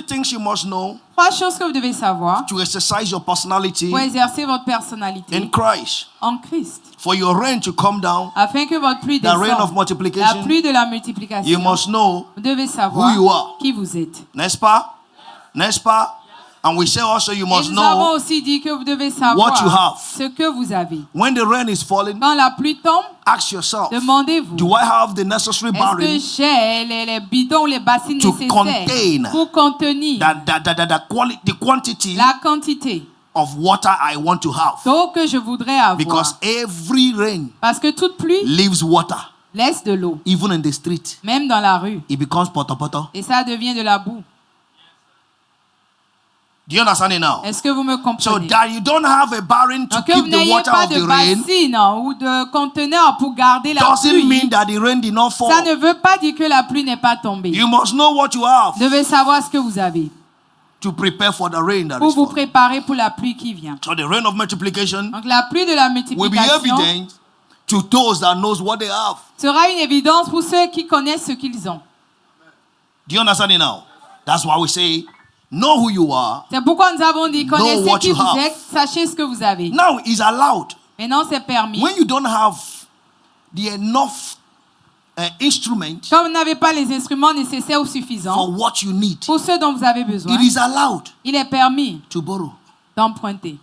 3 things you must know 3 choses que vous devez savoir to exercise your personality pour exercer votre personnalité in Christ. en Christ. For your rain to come down, Afin que votre pluie the rain of descende, multiplication, la pluie de la you multiplication, must know vous devez savoir who you are. qui vous êtes. N'est-ce pas? N'est-ce pas? And we say also you Et must nous avons know aussi dit que vous devez savoir what you have. ce que vous avez. when the rain is falling, Quand la pluie tombe, ask yourself, demandez-vous, do I have the necessary est-ce que barrel j'ai les bidons ou les bassines to nécessaires contain pour contenir the quantity la quantité of water I want to have? d'eau que je voudrais avoir? Because every rain Parce que toute pluie leaves water, laisse de l'eau, even in the street. même dans la rue. It becomes poto. Et ça devient de la boue. Do you understand it now? Est-ce que vous me So comprenez? that you don't have a barrel to Donc que vous keep the n'ayez water pas of de the rain bassine ou de conteneur pour garder la doesn't pluie, mean that the rain did not fall. ça ne veut pas dire que la pluie n'est pas tombée. You must know what you have Vous devez savoir ce que vous avez to prepare for the rain that pour is vous falling. préparer pour la pluie qui vient. So the rain of multiplication Donc la pluie de la will be multiplication evident to those that knows what they have. sera une évidence pour ceux qui connaissent ce qu'ils ont. Do you understand it now? That's why we say, know who you are. C'est pourquoi nous avons dit, connaissez what qui you vous have. êtes, sachez ce que vous avez. Now it's allowed. Maintenant, c'est permis. When you don't have the enough instrument Quand vous n'avez pas les instruments nécessaires ou for suffisants what you need, pour ce dont vous avez besoin, it is allowed il est permis to borrow. d'emprunter.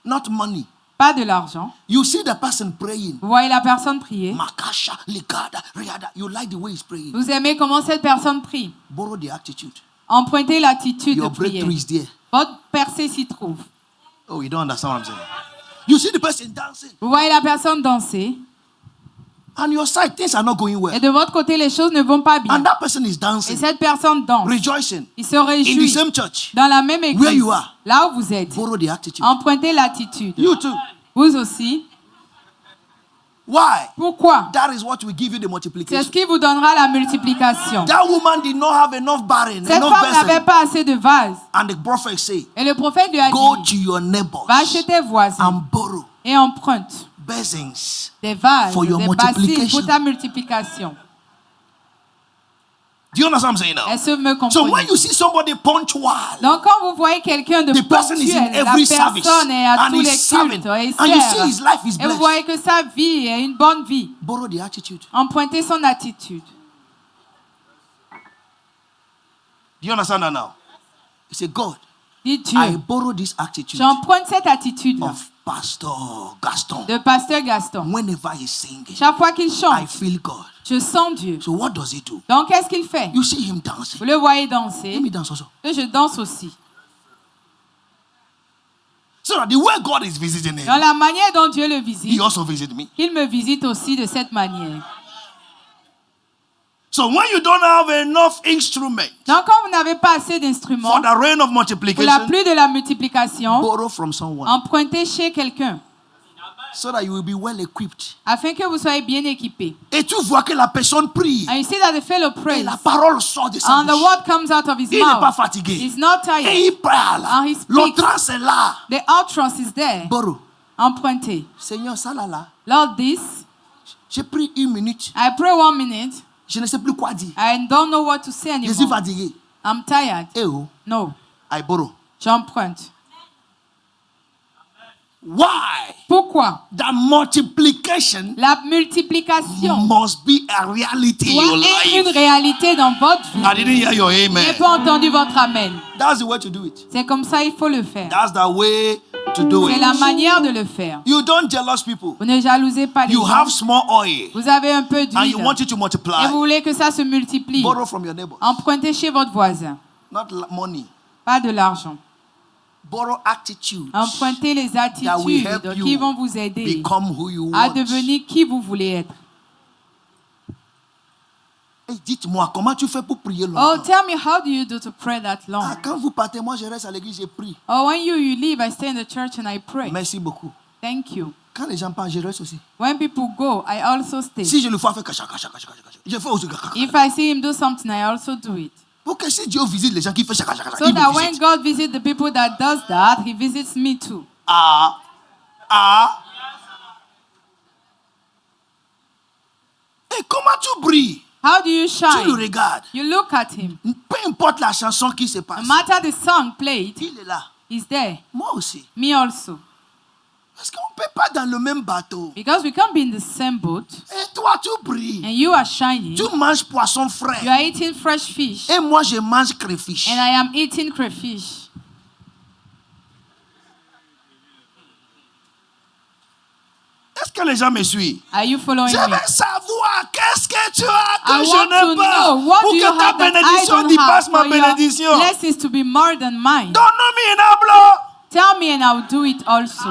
Not money. Pas de l'argent. You see the person praying. Vous voyez la personne prier. Makasha, Ligada, Riada. You like the way he's praying. Vous aimez comment cette personne prie. Borrow the attitude. Empruntez l'attitude de Your prière. breakthrough is there. Votre percée s'y trouve. Oh, you don't understand what I'm saying. You see the person dancing. Vous voyez la personne danser. On your side, things are not going Et well. de votre côté, les choses ne vont pas bien. And that person is Et dancing, cette personne danse. rejoicing Il se in the réjouit same church. dans la même Where église. you are. Là où vous êtes. Borrow the attitude. Empruntez l'attitude. You too. Vous aussi. Why? Pourquoi? That is what will give you the C'est ce multiplication. qui vous donnera la multiplication. That woman did not have enough barren, Cette enough femme n'avait vessel. pas assez de vases. And the prophet say, Et le prophète lui a go dit, to your neighbors va chez tes voisins and borrow et emprunte basins. des vases, For your des bassines multiplication. pour ta multiplication. Do you understand what I'm saying now? Est-ce que vous me So when comprenez? you see somebody punctual, Donc quand vous voyez quelqu'un de the person is in ponctuel, la every service personne est à and tous he's les serving, cultes et and you see his sert, life is et vous blessed, voyez que sa vie est une bonne vie, borrow the attitude. empruntez son attitude. Do you understand that now? You say, God, Dites I Dieu, borrow this attitude j'emprunte cette attitude-là of Pastor Gaston. de Pasteur Gaston. Whenever he's singing, Chaque fois qu'il I chante, feel God. je sens Dieu. So what does he do? Donc qu'est-ce qu'il fait? You see him dancing. Vous le voyez danser, Let me dance also. et je danse aussi. So that the way God is visiting him, Dans la manière dont Dieu le he visite, also visits me. il me visite aussi de cette manière. So when you don't have enough instrument Donc quand vous n'avez pas assez for d'instruments the rain of pour la multiplication, pluie de la multiplication, borrow from someone empruntez chez quelqu'un so that you will be well equipped. afin que vous soyez bien équipés. Et tu vois que la personne prie And you see that the fellow et prays la parole sort de sa and the bouche. word comes out of his Il n'est pas mouth. fatigué. He's not Et tired. il parle. And he speaks. L'entrance est là. The utterance is there. Borrow. Empruntez. Seigneur, ça là. Lord, this, J'ai pris 1 minute. I pray 1 minute. Je ne sais plus quoi dire. I don't know what to say Je suis anymore. fatigué. I'm tired. Eh oh, No, I borrow. j'emprunte. Why? Pourquoi? The multiplication La multiplication must be a reality in doit your être une life. réalité dans votre vie. I didn't hear your Je n'ai amen. pas entendu votre amen. That's the way to do it. C'est comme ça il faut le faire. That's the way to do C'est la it. manière de le faire. You don't jealous people. Vous ne jalousez pas les You gens. have small oil Vous avez un peu and d'huile you want it to et multiply. vous voulez que ça se multiplie. Borrow from your neighbor. Empruntez chez votre voisin. Not money. Pas de l'argent. Borrow attitudes Empruntez les that will help attitudes qui you vont vous aider become who you à want. devenir qui vous voulez être. Et dites-moi, comment tu fais pour prier Oh, longtemps? tell me, how do you do to pray that long? Ah, quand vous partez, moi je reste à l'église, je prie. Oh, when you leave, I stay in the church and I pray. Merci beaucoup. Thank you. Quand les gens partent, je reste aussi. When people go, I also stay. Si je le fais faire cacha, cacha, cacha, cacha, cacha, je fais aussi cacha, cacha. If I see him do something, I also do it. Pour que si Dieu visite les gens qui font cacha, cacha, cacha, So il me that when visite. God visits the people that does that, he visits me too. Ah. Et comment tu brilles? How do you Tu le shine? regardes. You look at him. Peu importe la chanson qui se No passe. matter the song played, Il est là. he's there. Moi aussi. Me also. Parce qu'on ne peut pas dans le même bateau. Because we can't be in the same boat. Et toi, tu brilles. And you are shining. Tu manges poisson You frais. are eating fresh fish. Et moi, je mange crayfish. And I am eating crayfish. Est-ce que les gens me suivent? Are you following Je me? veux savoir qu'est-ce que tu as que I je want n'ai to pas. know what Pour do you que ta have that I bénédiction don't dépasse have ma for your bénédiction. blessings to be more than mine. Donne-moi un hablo. Tell me and I'll do it also.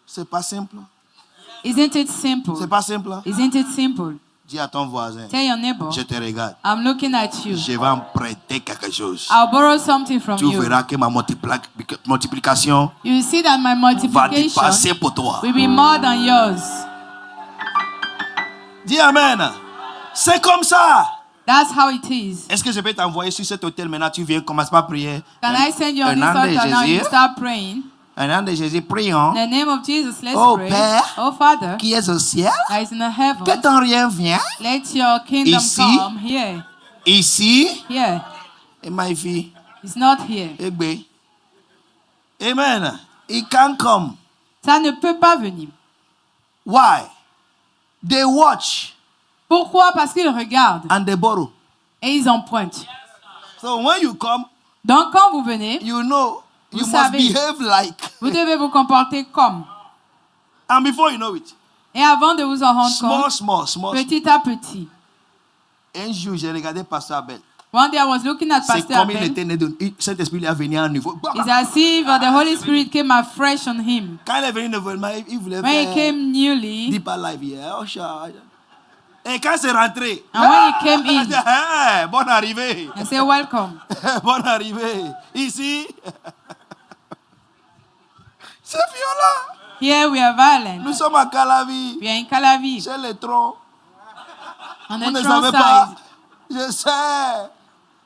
C'est pas simple. Isn't it simple? C'est pas simple. Isn't it simple? Dis à ton voisin. Tell your neighbor, Je te regarde. I'm looking at you. Je vais emprunter quelque chose. I'll borrow something from Tu you. verras que ma multiplication You will see that my va multiplication dépasser pour toi. will be more than yours. Dis Amen. C'est comme ça. That's how it is. Est-ce que je peux t'envoyer sur cet hôtel maintenant? Tu viens, commence pas à prier. Can I send you on Un this nom de altar now and you Jésus. start praying? Un nom de Jésus, prions. In the name of Jesus, let's Oh, pray. Père, Oh Father, qui est au ciel, that is in the heaven, que ton rien vienne let your kingdom Ici. come here. ici. Here. Et ma fille, It's not here. Egbe. Amen. It can come. Ça ne peut pas venir. Why? They watch Pourquoi? Parce qu'ils regardent and they borrow. et ils empruntent. So when you come, Donc quand vous venez, you know you Vous must savez. behave like. vous devez vous comporter comme. And before you know it, Et avant de vous en rendre small, compte, small, small. petit à petit. Un jour, j'ai regardé Pasteur Abel. One day I was looking at C'est Pastor comme il Abel. était né de... Cet-esprit lui a venu à un niveau. It's as if the Holy Spirit came afresh on him. Quand il est venu nouvellement, il voulait When he faire came newly, Deeper Life. Yeah. Oh, et quand c'est rentré, and when he came in, hey, bonne arrivée. I said, welcome. Bonne arrivée. Ici. C'est violent. Here we are violent. Nous sommes à Calavi. We are in Calavi, C'est le tronc. on Vous the ne throne savez pas. side. Je sais.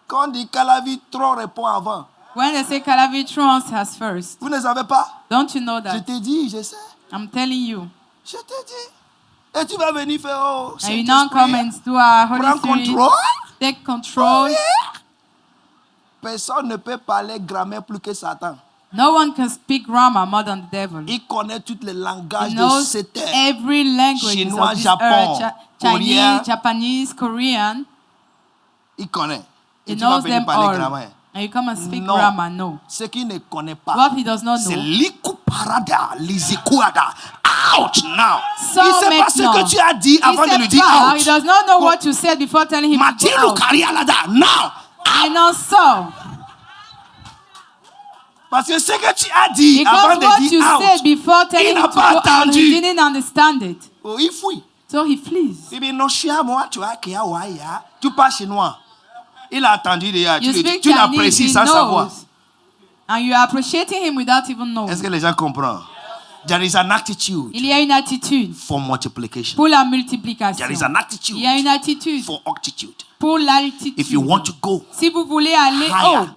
Quand on dit Calavi, tronc répond avant. When they say Calavi, throne has first. Vous ne savez pas? Don't you know Je that? te dis, je sais. I'm telling you. Je te dis. Et tu vas venir faire, oh, And you now come and do our prends Holy Spirit. contrôle. Take control. Personne ne peut parler grammaire plus que Satan. No one can speak grammar more than the devil. Il connaît tous les langages He de knows cette terre. every language Chinois, of this Japon, earth. Coréen. Chinese, Japanese, Korean. Il connaît. Et He tu vas knows venir them parler all. grammaire. And you come and speak Non. grammar. No. Ce qu'il ne connaît pas, What he does not c'est know. l'ikuparada, l'izikuada. Out now. So Il ne sait pas ce maintenant. que tu as dit He avant de said lui dire now. out. He does not know what you said before telling him to Matilu go out. karialada. Now. I know so. Parce que ce que tu as dit avant Because what de you dire said out, before telling il him n'a to pas go out, entendu. he didn't understand it. oh, il fouille. So he flees. Il dit non, chia moi, tu as kia waya. Tu parles chinois. Il a entendu déjà. You Tu speak tu Chinese, l'apprécies he sans savoir. knows. And you are appreciating him without even knowing. Est-ce que les gens comprennent? There is an attitude Il y a une attitude for multiplication. pour la multiplication. There is an attitude Il y a une attitude for altitude. pour l'altitude. If you want to go Si vous voulez aller higher, haut,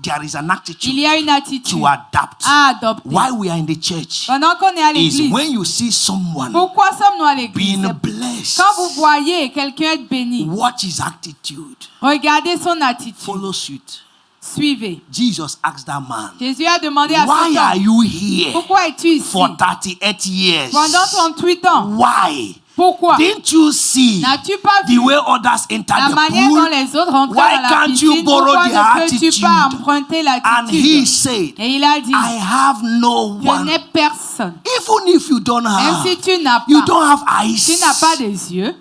there is an il attitude y a une attitude to adapt. à adopter. Why we are in the church Pendant qu'on est à is l'église, when you see someone pourquoi sommes-nous à l'église? being blessed, Quand vous voyez quelqu'un être béni, watch his attitude. regardez son attitude. Follow suit. Suivez. Jesus asked that man, Jésus a demandé à why cet are homme, you here pourquoi es-tu ici? for 38 years? Pendant 38 ans. Why? Pourquoi? Didn't you see N'as-tu pas the vu way others enter la the manière pool? dont les autres rentrent Why dans la can't you piscine? borrow Pourquoi their ne peux-tu attitude? pas emprunter And he l'attitude? said, Et il a dit, I have no je one. n'ai personne. Even if you don't Même have, si tu n'as you pas, don't have eyes. tu n'as pas des yeux.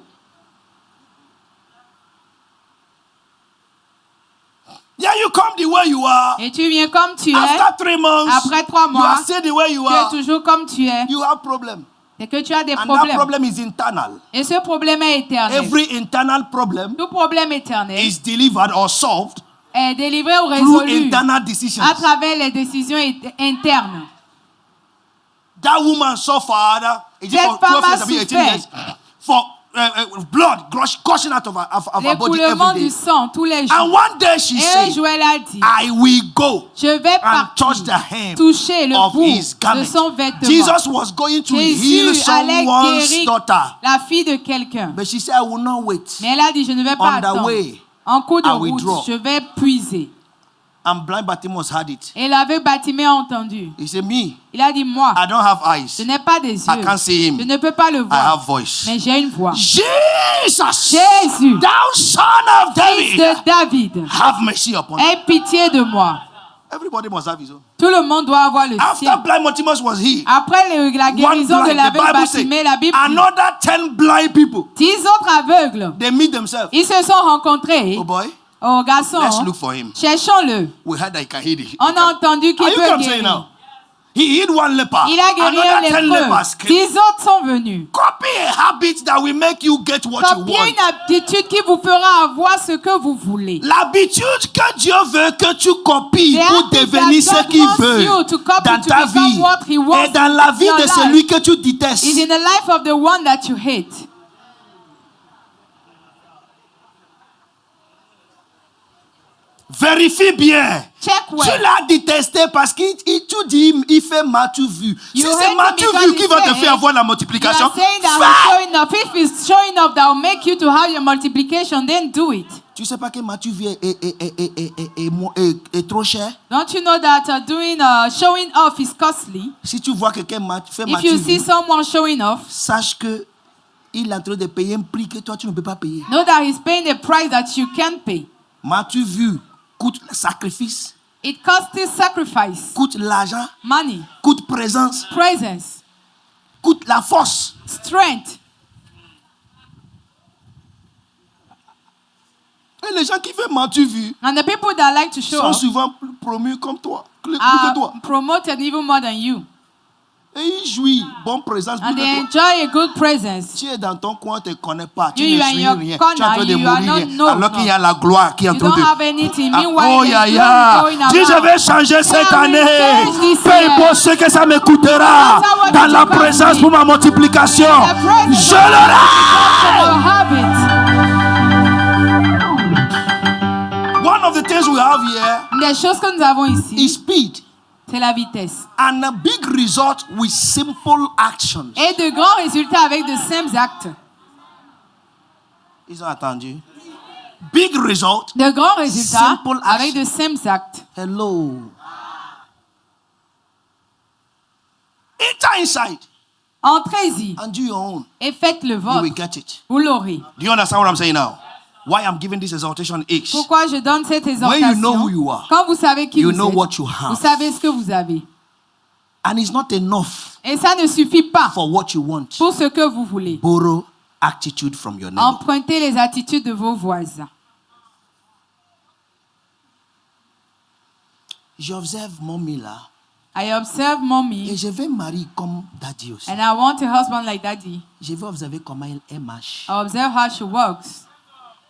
Yeah, you come the way you are. Et tu viens comme tu es. After 3 months, Après 3 you mois, are still the way you tu es are. toujours comme tu es. You have problem. C'est que tu as des And that problèmes. problem is internal. Et ce problème est éternel. Every internal problem Tout problème éternel is delivered or solved est délivré ou through résolu internal decisions. à travers les décisions internes. That woman suffered Cette femme a souffert. for blood gushing out of her body L'écoulement every du day. sang tous les And jours. one day she Et un said, jour, elle a dit, I will go je vais and touch partir, the hem toucher le of bout his de garment. son vêtement. Jesus was going to heal Jésus allait someone's guérir daughter. la fille de quelqu'un. But she said, I will not wait. Mais elle a dit, je ne vais pas On the attendre. way, En cours de I will route, draw. je vais puiser. And blind Bartimaeus had it. Et l'aveugle Bartimée a entendu. He said, me, Il a dit, moi, I don't have je eyes. n'ai pas des I yeux. can't see him. Je ne peux pas le I voir. have voice. Mais j'ai une voix. Jesus, Jésus, thou son of fils David, de David, have mercy upon me. aie pitié de moi. Everybody must have his own. Tout le monde doit avoir le After sien. blind Bartimaeus was healed, Après la one guérison de blind, the l'aveugle Bible says, Bartimée, la Bible dit, another 10 blind people, 10 autres aveugles, they meet themselves. ils se sont rencontrés. Oh boy, Oh garçon, let's look for him. cherchons-le. We heard that he can heal it. On a entendu qu'il Are you peut come saying guérir. now? He healed one leper. Il a guéri un Another 10 lépreux. lepers came. 10 autres sont venus. Copy a habit that will make you get what you Copiez want. une habitude qui vous fera avoir ce que vous voulez. L'habitude que Dieu veut que tu copies The pour habit devenir that ce God qu'il wants veut you to copy dans to ta become vie what He wants et dans la vie in de your celui life que tu is détestes. in the life of the one that you hate. Vérifie bien. Check Tu well. l'as détesté parce qu'il tu dis il fait m'as-tu vu. Si You c'est hate him m'as-tu because vu he qui va te said, faire avoir la You multiplication, are saying that fais. he's showing off. If he's showing off that will make you to have your multiplication, then do it. Tu sais pas que m'as-tu vu est trop cher. Don't you know that showing off is costly? Si tu vois quelqu'un fait If m'as-tu you see vu, someone showing off, sache que il est en train de payer un prix que toi tu ne peux pas payer. know that he's paying a price that you can't pay. M'as-tu vu coûte le sacrifice, It costs you sacrifice, coûte l'argent, money, coûte présence, presence, coûte la force. strength. Et les gens qui font m'as-tu vu And the people that like to show sont off souvent plus promus comme toi, plus que toi. are promoted even more than you. Et ils jouissent bonne présence plus And they que toi. enjoy a good presence. Tu es dans ton coin, tu ne connais pas. Tu You ne are in suis your rien. corner, Tu es en train de you are mourir. not known, Alors no. qu'il y a la gloire qui est en You train don't de... have anything. Ah, Meanwhile, oh, there's ya, glory ya. going Dis, je around. vais changer cette I will année. change this Peu year. importe ce que ça me coûtera. No matter what Dans it la costs présence me. pour ma multiplication. The presence Je of l'aurai. You'll have it. One of the things we have here Une des choses que nous avons is ici, speed. c'est la vitesse. And a big result with simple actions. Et de grands résultats avec de simples actes. Ils ont attendu. Big result. De grands résultats Simple avec action. de simples actes. Hello. Enter inside Entrez-y and do your own. et faites le You vôtre. will get it. Vous l'aurez. Do you understand what I'm saying now? Why I'm giving this exhortation is Pourquoi je donne cette when exhortation? you know who you are, Quand vous savez qui you vous know êtes, what you vous have. savez ce que vous avez. And it's not enough Et ça ne suffit pas for what you want. pour ce que vous voulez. Borrow attitude from your neighbor. Empruntez les attitudes de vos voisins. J'observe mommy là I observe et mommy je vais marier comme daddy aussi. and I want a husband like daddy. Je vais observer comment elle marche. I observe how she walks.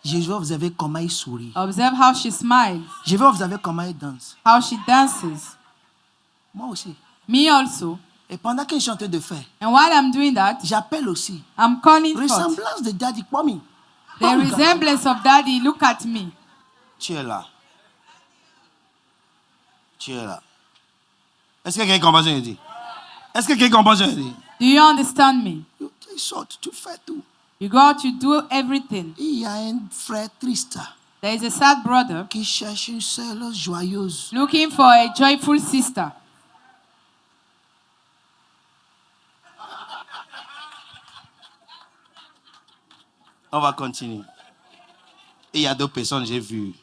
Je vais observer comment il sourit. Observe how she smiles, Je vais observer comment il danse. how she dances. Moi aussi. Me also. Et pendant que je suis en train de faire, And while I'm doing that, j'appelle aussi. I'm calling forth Ressemblance de daddy, mommy. the resemblance of daddy. Look at me. Tu es là. Tu es là. Est-ce que quelqu'un comprend ce que je dis? Est-ce que quelqu'un comprend ce que je dis? Do you understand me? Tu sautes, tu fais tout. You go out, you do everything. Il y a un frère triste There is a sad brother qui cherche une sœur joyeuse. looking for a joyful sister. On va continuer. Et il y a d'autres personnes, j'ai vu,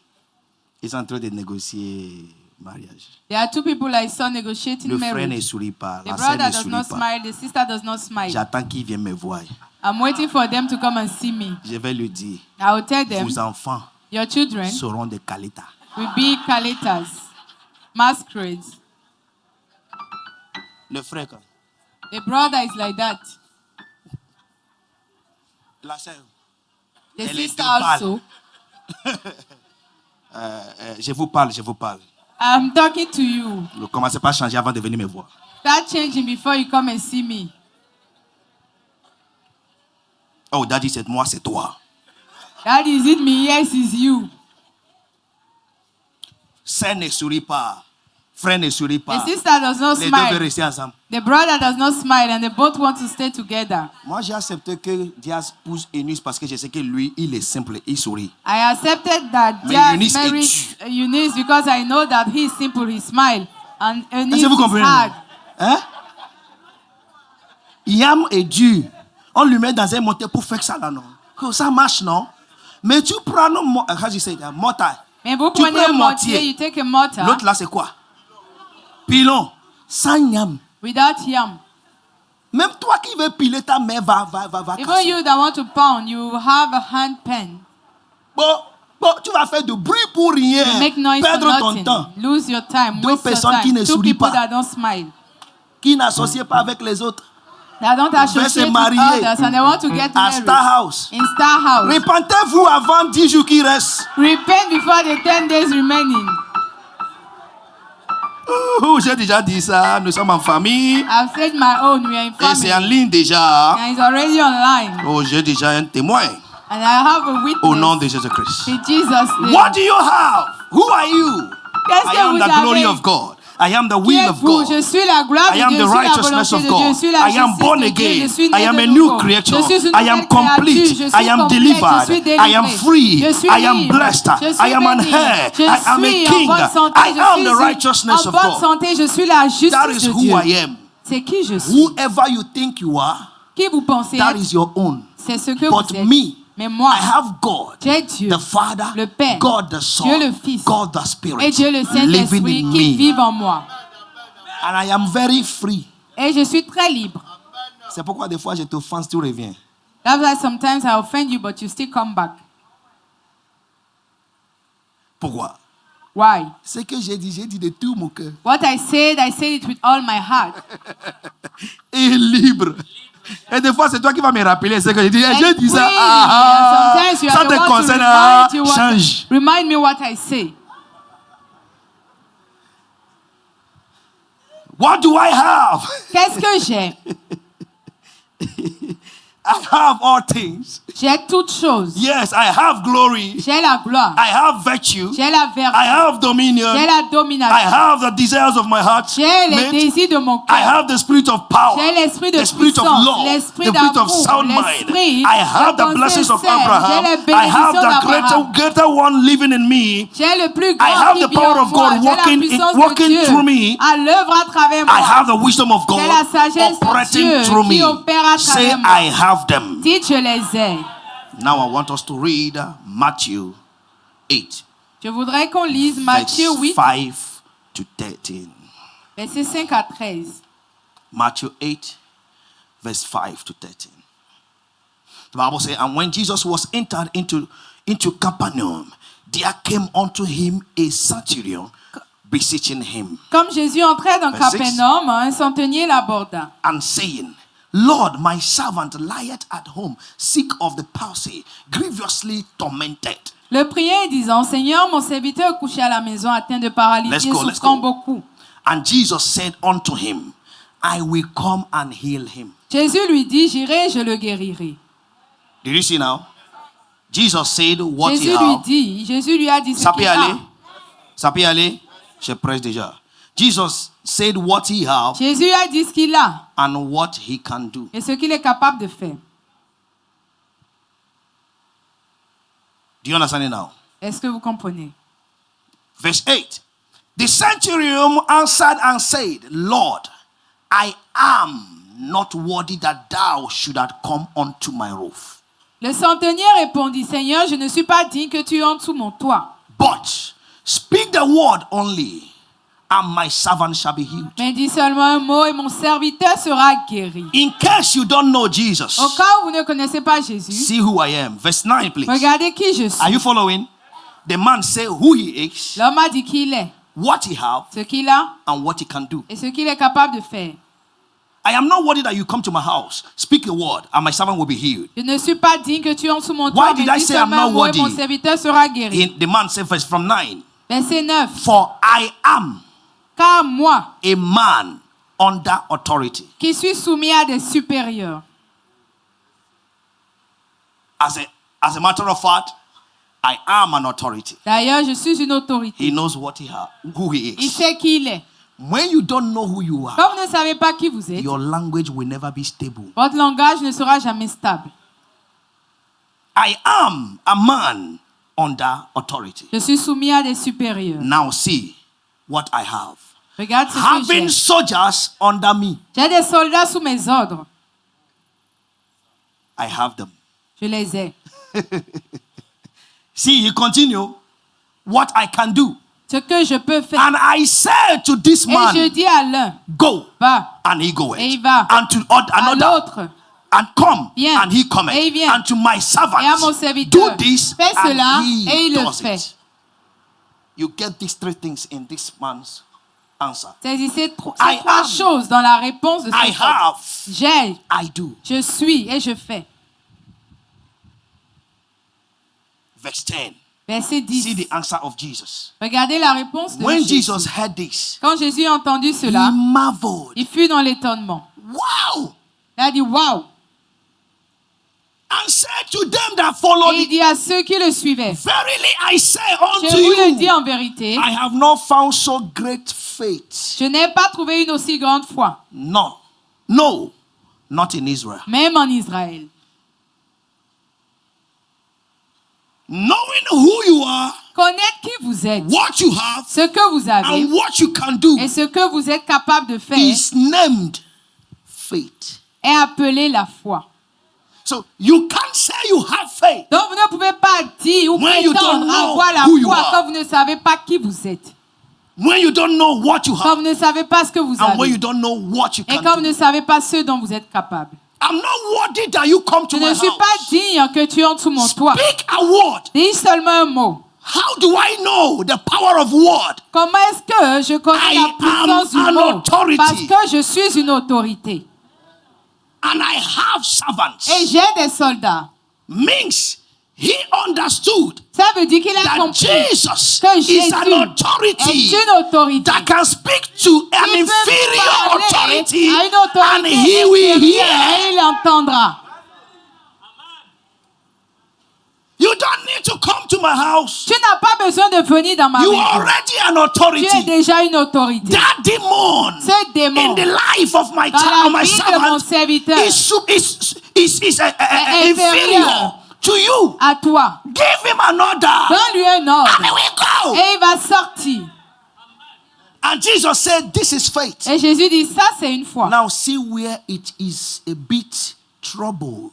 ils sont en train de négocier mariage. There are two people I saw negotiating Le frère ne marriage. sourit pas, The la sœur brother ne does sourit not pas. smile, the sister does not smile. J'attends qu'il vienne me voir. I'm waiting for them to come and see me. Je vais lui dire, I will tell them, vos enfants your children seront des Kalita. will be kaletas, masquerades. Le frère, quand? The brother is like that. La sœur. The Elle est sister deux pâles. also. Je vous parle, je vous parle. I'm talking to you. Ne commencez pas à changer avant de venir me voir. Start changing before you come and see me. Oh, daddy, c'est moi, c'est toi. That is it me, yes, is you. Sœur ne sourit pas. Frère ne sourit The pas. sister does not Les deux veulent smile. rester ensemble. The brother does not smile, and they both want to stay together. Moi, j'ai accepté que Diaz pousse Eunice parce que je sais que lui, il est simple, il sourit. I accepted that Mais Diaz Eunice est married Eunice because I know that he is simple, he smile, and Eunice Est-ce que vous is comprenez? hard. Hein? Yam est dur. On lui met dans un moteur pour faire ça là, non? Que ça marche, non? Mais tu prends nos mortar. Mais vous Tu prenez prends un mortier, mortier. you take a mortar L'autre là, c'est quoi? Pilon. Sans yam. without yam. Même toi qui veux piler ta main, va Even casser. you that want to pound, you have a hand pen. Bon, tu vas faire du bruit pour rien. You make noise for Perdre ton nothing. temps. Lose your time, Deux waste your personnes qui ne time. Two sourient people pas. that don't smile. Qui n'associe pas avec les autres. That don't associate se with marier others and they want to get à married. Star House. In Star House. Répentez-vous avant 10 jours qui restent. Repent before the 10 days remaining. J'ai déjà dit ça. Nous sommes en famille. I've said my own, we are in Et c'est en family. ligne déjà. And it's already online. Oh, j'ai déjà un témoin. And I have a witness. Au nom de Jésus-Christ. In Jesus' name. What do you have? Who are you? Qu'est-ce I que am vous the avez? glory of God. I am the Qui will of êtes-vous? Je God. suis la gloire de I am Dieu, the je suis la righteousness volonté of de Dieu, je God. suis la I am justice born de Dieu, again. je suis I né am de a nouveau. new creature. Je suis une I am nouvelle créature, complete. je suis I am complète, delivered. je suis I am délivré. free. Je suis I am libre. blessed. Je suis I am an béni. heir. Je I am a suis king. en bonne santé. I Je am suis the righteousness en of bonne God. santé. Je suis la That justice is de who Dieu. I am. C'est qui je suis. Whoever you think you are, Qui vous pensez that être, is your own. c'est ce que But vous êtes. me, Mais moi, I have God, j'ai Dieu, the Father, le Père, God the Son, Dieu le Fils, God the Spirit, et Dieu le living Saint-Esprit in qui me. vivent en moi. And I am very free. Et je suis très libre. C'est pourquoi des fois je t'offense, tu reviens. That's why sometimes I offend you, but you still come back. Pourquoi? Why? Ce que j'ai dit de tout mon cœur. What I said it with all my heart. Et libre. Et des fois, c'est toi qui vas me rappeler ce que j'ai dit. And J'ai dit ça. freely. Ah, And sometimes you ça are the te one to concerne. remind you what- Change. Remind me what I say. What do I have? Qu'est-ce que j'ai? I have all things. J'ai toutes choses. Yes, I have glory. J'ai la gloire. I have virtue. J'ai la vertu. I have dominion. J'ai la I domination. have the desires of my heart. J'ai les Mate, désirs de mon I cœur. have the spirit of power. J'ai l'esprit de The spirit of puissance, love. l'esprit The spirit of d'amour, sound mind. l'esprit I have de the blessings of pensée saine. Abraham. J'ai les I have bénédictions the d'Abraham. greater one living in me. J'ai le plus I grand have qui the vit power en of moi. God J'ai la working puissance working de Dieu through me. à l'œuvre à travers moi. I have the wisdom of God J'ai la sagesse de operating Dieu through qui me. opère à Say, travers moi. I have them. Dites, je les ai. Now I want us to read Matthew 8, Je voudrais qu'on lise Matthieu verse 8, 5 to 13. versets 5 à 13. Matthew 8, verse 5 to 13. The Bible says, and when Jesus was entered into Capernaum, there came unto him a centurion beseeching him, Comme Jésus entrait dans Verset 6. Capernaum, un centenier l'aborda. and saying, Lord, my servant lieth at home, sick of the palsy, grievously tormented. Le priait disant, Seigneur, mon serviteur est couché à la maison, atteint de Let's paralysie, go, let's souffrant go. beaucoup. And Jesus said unto him, I will come and heal him. Jésus lui dit, j'irai, je le guérirai. Did you see now? Jesus said what he Jésus lui a dit ce Ça peut qu'il aller? a. Ça peut aller? Je prêche déjà. Jesus said what he have Jésus a dit ce qu'il a and what he can do. et ce qu'il est capable de faire. Do you understand it now? Est-ce que vous comprenez? Verse 8. The centurion answered and said, Lord, I am not worthy that thou should have come unto my roof. Le centenier répondit, Seigneur, je ne suis pas digne que tu entres sous mon toit. But speak the word only, and my servant shall be healed. Mais dis seulement un mot et mon serviteur sera guéri. In case you don't know Jesus, Au cas où vous ne connaissez pas Jésus, see who I am. Verse 9, please. regardez qui je Are suis. you following? The man said who he is, L'homme a dit qui il est, what he have, ce qu'il a and what he can do. et ce qu'il est capable de faire. I am not worried that you come to my house, speak a word, and my servant will be healed. Je ne suis pas digne que tu entres sous mon Why toit, did mais I dis say I'm seulement un not mot et mon worthy? serviteur sera guéri. The man said, verse from 9, Verset 9. for I am Car moi, a man under authority. qui suis soumis à des supérieurs. As a matter of fact, I am an authority. D'ailleurs, je suis une autorité. He knows who he Il is. sait qui il est. When you don't know who you are, Quand vous ne savez pas qui vous êtes, your language will never be stable. votre langage ne sera jamais stable. I am a man under authority. Je suis soumis à des supérieurs. Now see what I have. Regarde ce que Having j'ai. soldiers under me, J'ai des soldats sous mes ordres. I have them. Je les ai. See, he continue. What I can do. Ce que je peux faire. And I said to this Et je man, dis à l'un, go, va. and he goeth. Et il va. And to À another, l'autre, and come, viens. and he cometh. Et il vient. And to my et à mon servants, serviteur, do this, fais cela, and et he il le does fait. it. You get these three things in this man's answer. Saisissez I ces trois am. choses dans la réponse de I cet homme. have, J'ai, I do. je suis et je fais. Verse 10. Verset See 10. the answer of Jesus. Regardez la réponse de When Jésus. Jesus heard this, Quand Jésus a entendu he cela, marveled. il fut dans l'étonnement. Wow! Il a dit waouh. And said to them that followed Et il him, dit à ceux qui le suivaient, verily I say je unto vous le dis you, en vérité, I have not found so great faith. je n'ai pas trouvé une aussi grande foi, No, not in Israel. même en Israël. Knowing who you are, Connaître qui vous êtes, what you have, ce que vous avez and what you can do et ce que vous êtes capable de faire is named faith. est appelé la foi. So you can't say you have faith Donc vous ne pouvez pas dire ou When you don't prétendre know avoir la who you foi are. quand vous ne savez pas qui vous êtes, when you don't know what you quand have, vous ne savez pas ce que vous and when avez you don't know what you et can quand vous do. ne savez pas ce dont vous êtes capable. I'm not worthy that you come to Je my ne suis house. pas digne que tu entres sous mon toit. Speak a word. Dis seulement un mot. How do I know the power of word? Comment est-ce que je connais I la puissance am du an mot? authority. Parce que je suis une autorité. And I have servants. Et j'ai des soldats. Means he understood Ça veut dire qu'il a that compris Jesus que is Jésus an authority est une autorité. that can speak to an Il peut inferior parler authority à une and autorité he will inférieure hear. et il entendra. You don't need to come to my house. Tu n'as pas besoin de venir dans ma You maison. are already an Tu es authority. déjà une autorité. That demon Ce démon, in the life of my dans child, la my vie de mon servant, serviteur, is inferior inférieur to you. à toi, Give him an order. donne-lui un ordre. And he will go. Et il va sortir. And Jesus said, this is faith. Et Jésus dit, ça c'est une foi. Now see where it is a bit troubled.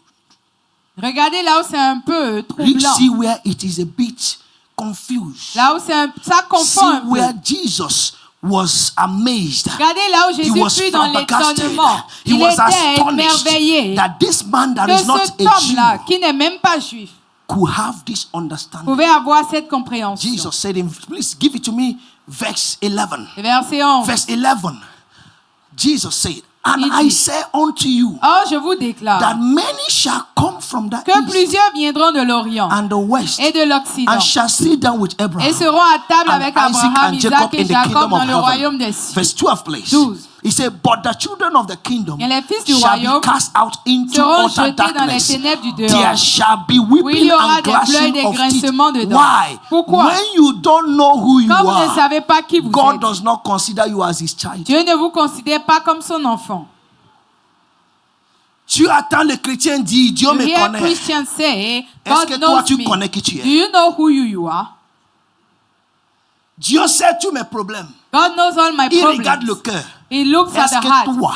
Regardez là où c'est un peu troublant. See where it is a bit confused. Là où ça confond un See where peu. Jesus was amazed. Regardez là où He Jésus was fut dans flabbergasted. l'étonnement. He Il was était astonished émerveillé that this man that que is not cet a homme-là, Jew qui n'est même pas juif, could have this understanding. pouvait avoir cette compréhension. Jesus said, please give it to me, verse 11. Verset 11. Verse 11. Jesus said, and Il I dit, say unto you Or, je vous déclare that many shall come from the que east plusieurs viendront de l'Orient and the west et de l'Occident and shall sit down with et Abraham seront à table and avec Isaac Abraham, and Jacob Isaac et in the Jacob kingdom dans of le royaume des heaven. cieux. Verse 12, please. 12. He said, but the children of the kingdom Et les fils du shall be royaume cast out into seront utter jetés dans les darkness. ténèbres du There dehors. shall be Oui, il weeping y aura and des pleurs et gnashing des of teeth. grincements de dents. Why? Pourquoi? When you don't know who you Quand vous ne are, savez pas qui vous God êtes, does not consider you as his child. Dieu ne vous considère pas comme son enfant. Tu attends le chrétien dit, Dieu You me hear connaît. Christians say, Est-ce que God toi knows tu me. connais qui tu Do es? you know who you are? Dieu sait tous mes problèmes. God knows all my Il regarde le problems. cœur. He looks at Est-ce the que heart. toi,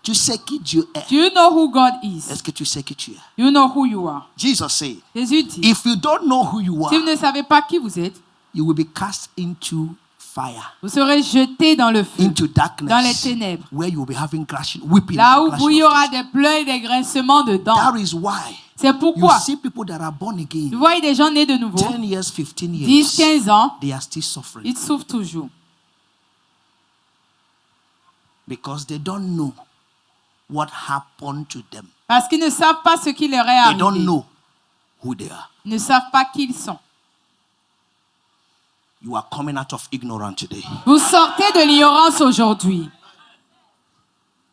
tu sais qui Dieu est? Do you know who God is? Est-ce que tu sais qui tu es? You know who you are. Jesus said, Jésus dit, if you don't know who you si vous are, ne savez pas qui vous êtes, you will be cast into fire, vous serez jetés dans le feu, into darkness, dans les ténèbres. where you will be having crashing, weeping. Là and où gnashing il y of aura teeth. des pleurs et des grincements de dents. That is why C'est you pourquoi see people that are born vous again, voyez des gens nés de nouveau, 10 years, 15 10, years, 15 ans, they are still suffering ils souffrent toujours. because they don't know what happened to them. Parce qu'ils ne savent pas ce qui leur est They don't arrivé. know who they are. Ils ne savent pas qui ils sont. You are coming out of ignorance today. Vous sortez de l'ignorance aujourd'hui.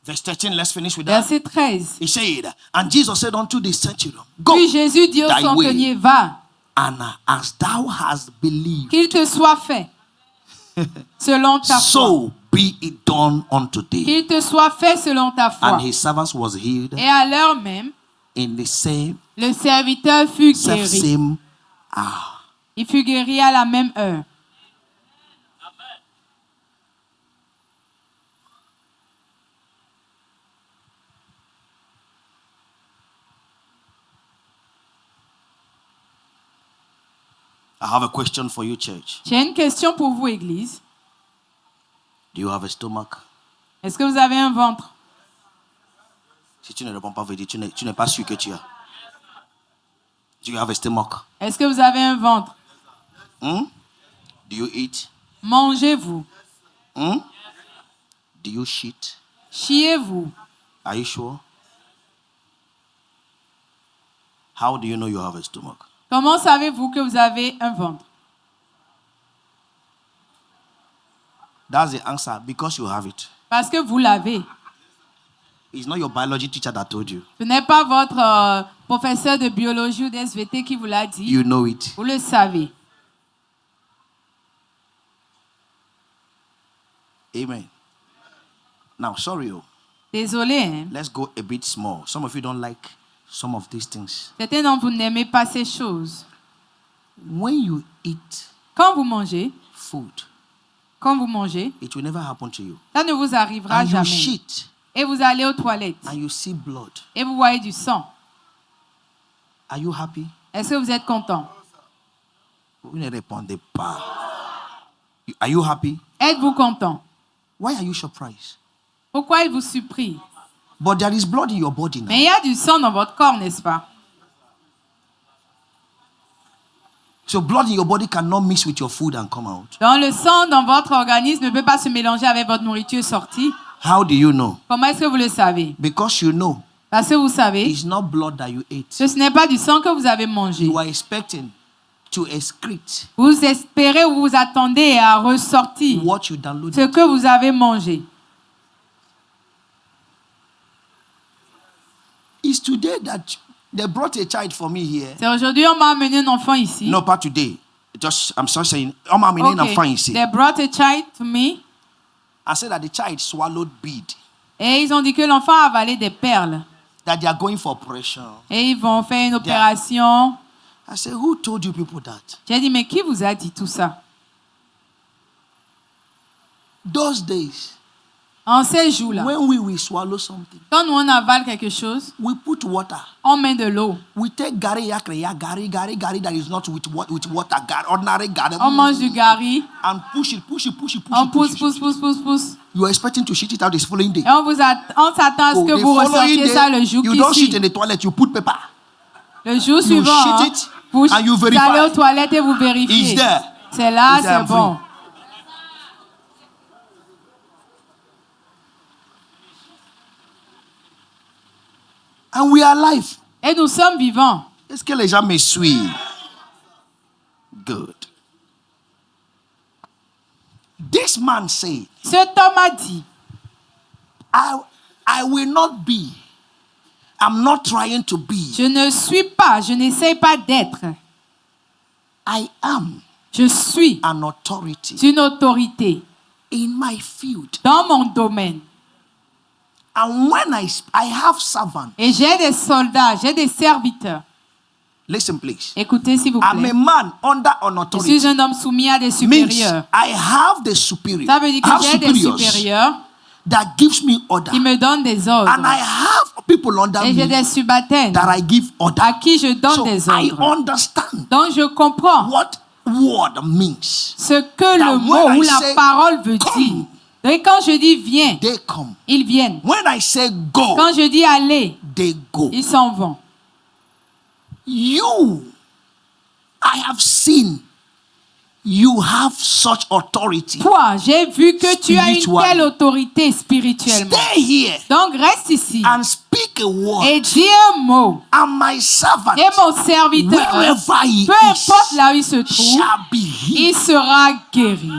Verse 13, let's finish with that. Verset 13. He said, and Jesus said unto the centurion, Go Puis Jésus dit au thy way, centenier, va, and as thou hast believed, qu'il te soit fait selon ta foi. so be it done unto thee. Qu'il te soit fait selon ta foi. And his servant was healed Et à l'heure même, in the same le serviteur fut guéri. same hour. Il fut guéri à la même heure. I have a question for you, church. J'ai une question pour vous, Église. Do you have a stomach? Est-ce que vous avez un ventre? Si tu ne réponds pas, veut dire tu n'es pas sûr que tu as. Do you have a stomach? Est-ce que vous avez un ventre? Do you eat? Mangez-vous? Do you shit? Chiez-vous? Are you sure? How do you know you have a stomach? Comment savez-vous que vous avez un ventre? That's the answer, because you have it. Parce que vous l'avez. It's not your biology teacher that told you. Ce n'est pas votre professeur de biologie ou d'SVT qui vous l'a dit. You know it. Vous le savez. Amen. Now, sorry, Désolé, hein? let's go a bit small. Some of you don't like some of these things. Certains d'entre vous n'aimez pas ces choses. When you eat Quand vous mangez, it will never happen to you. ça ne vous arrivera And you jamais. shit Et vous allez aux toilettes and you see blood. et vous voyez du sang. Are you happy? Est-ce que vous êtes content? Vous ne répondez pas. Are you happy? Êtes-vous content? Why are you surprised? Pourquoi il vous surprit? But there is blood in your body now. Mais il y a du sang dans votre corps, n'est-ce pas? So blood in your body cannot mix with your food and come out. Donc le sang dans votre organisme ne peut pas se mélanger avec votre nourriture sortie. How do you know? Comment est-ce que vous le savez? Because you know Parce que vous savez it's not blood that you ate. que ce n'est pas du sang que vous avez mangé. You are expecting to excrete Vous espérez ou vous attendez à ressortir what you downloaded. ce que vous avez mangé. It's today that they brought a child for me here. C'est aujourd'hui on m'a amené un enfant ici. No, not today. Just I'm sorry saying, I'm amené un enfant ici. They brought a child to me. I said that the child swallowed bead. Et ils ont dit que l'enfant a avalé des perles. That they are going for operation. Et ils vont faire une opération. I said, who told you people that? J'ai dit, mais qui vous a dit tout ça? Those days, En ces jours-là, when we will swallow something, quand nous on avale quelque chose, we put water. on met de l'eau. We take gari that is not with water, ordinary gari. On mange du gari. And push it. On pousse. You are expecting to shit it out the following day. Et on s'attend à ce que The vous following ressortiez ça le jour you qui don't shit suit. in the toilet, you put paper. Le jour You suivant, shit it vous and you allez verify. aux toilettes et vous It's vérifiez. there. C'est là, It's there, c'est I'm bon. free. And we are alive. Et nous sommes vivants. Est-ce que les gens me suivent? Good. This man said, Cet homme a dit, I will not be. I'm not trying to be. je ne suis pas, je n'essaie pas d'être. I am Je suis an authority une autorité in my field. dans mon domaine. And when I have servants. Et j'ai des soldats, j'ai des serviteurs. Listen, please. Écoutez, s'il vous I'm plaît. a man under an Je authority. suis un homme soumis à des Means supérieurs. I have the superior. Ça veut dire I have que j'ai des superiors supérieurs that gives me order. qui me donnent des ordres. And I have people under Et j'ai me des subalternes that I give order. à qui je donne So des I ordres. understand Donc je comprends what word means. ce que That le when mot I ou la say parole veut come, dire. Et quand je dis viens, They come. ils viennent. When I say go, Quand je dis aller, they go. ils s'en vont. You, I have seen you have such authority. Toi, j'ai vu que tu as une Spiritually. telle autorité spirituellement. Stay here Donc reste ici and speak a word. et dis un mot. And my servant, Et mon serviteur, wherever he peu importe is, là où il se trouve, shall be healed. il sera guéri.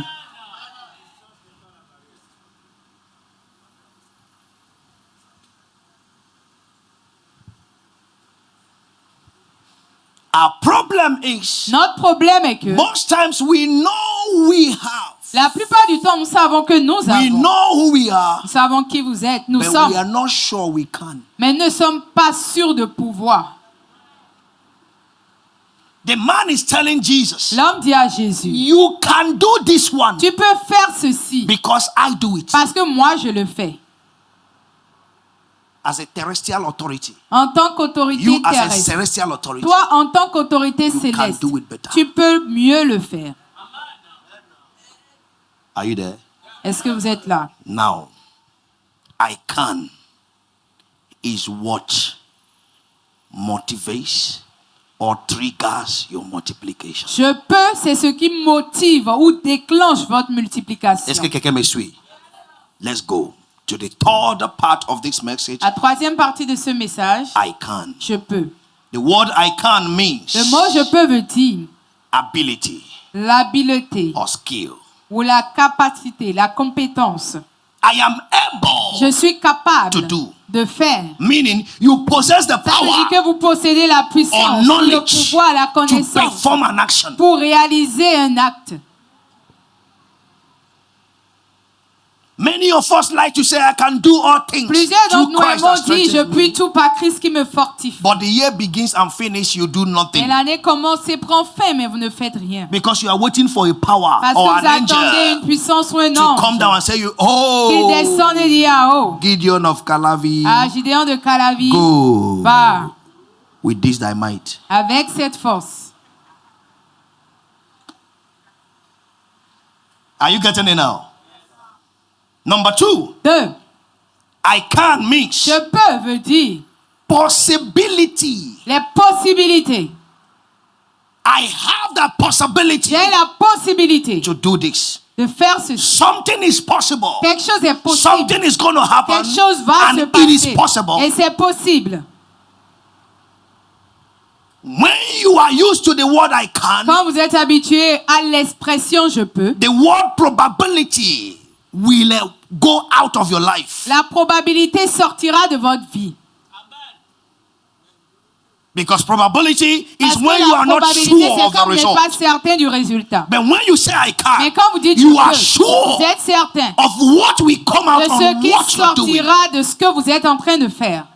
Our problem is, Notre problème est que most times we know we have. la plupart du temps, nous savons que nous We avons. know who we are, Nous savons qui vous êtes. Nous but we sommes. are not sure we can. Mais ne sommes pas sûrs de pouvoir. The man is telling Jesus, L'homme dit à Jésus, you can do this one tu peux faire ceci because I do it parce que moi je le fais. as a terrestrial authority. En tant qu'autorité You as a terrestre. celestial authority. Toi, en tant qu'autorité can céleste, do it better. tu peux mieux le faire. Are you there? Est-ce que vous êtes là? Now, I can is what motivates or triggers your multiplication. Je peux, c'est ce qui motive ou déclenche votre multiplication. Est-ce que quelqu'un me suit? Let's go to the third part of this message. La troisième partie de ce message, I can. je peux. The word I can means Le mot je peux veut dire ability l'habileté or skill. ou la capacité, la compétence. I am able. Je suis capable To do. de faire. Meaning you possess the Ça veut dire power que vous possédez la or puissance, le knowledge pouvoir, la to connaissance perform an action. pour réaliser un acte. Many of us like to say, I can do all things Plusieurs through d'entre nous Christ aimons that dire, je strengthens puis me. tout par Christ qui me fortifie. But the year begins and finishes, you do Et nothing. l'année commence et prend fin, mais vous ne faites rien. Because you are waiting for a power Parce or que vous an attendez une angel puissance ou un to come ange down and say, qui oh, descend et dit à haut. Gideon of Calavi, À Gideon de Calavi, go va with this thy might. avec cette force. Are you getting it now? Number 2, 2. I can means Je peux veut dire possibility. les possibilités. I have the possibility J'ai la possibilité to do this. de faire ceci. Something is possible. Quelque chose est possible. Something is going to happen, Quelque chose va and se it is passer. possible. Et c'est possible. When you are used to the word I can, Quand vous êtes habitué à l'expression je peux, the word probability will go out of your life. la probabilité sortira de votre vie. Because probability Parce is que when you la are not probabilité, sure c'est of the quand vous n'êtes result. pas certain du résultat. But when you say I Mais can, quand vous dites you je are peux, sure vous êtes certain of what will come out de from ce qui what you're doing. sortira de ce que vous êtes en train de faire.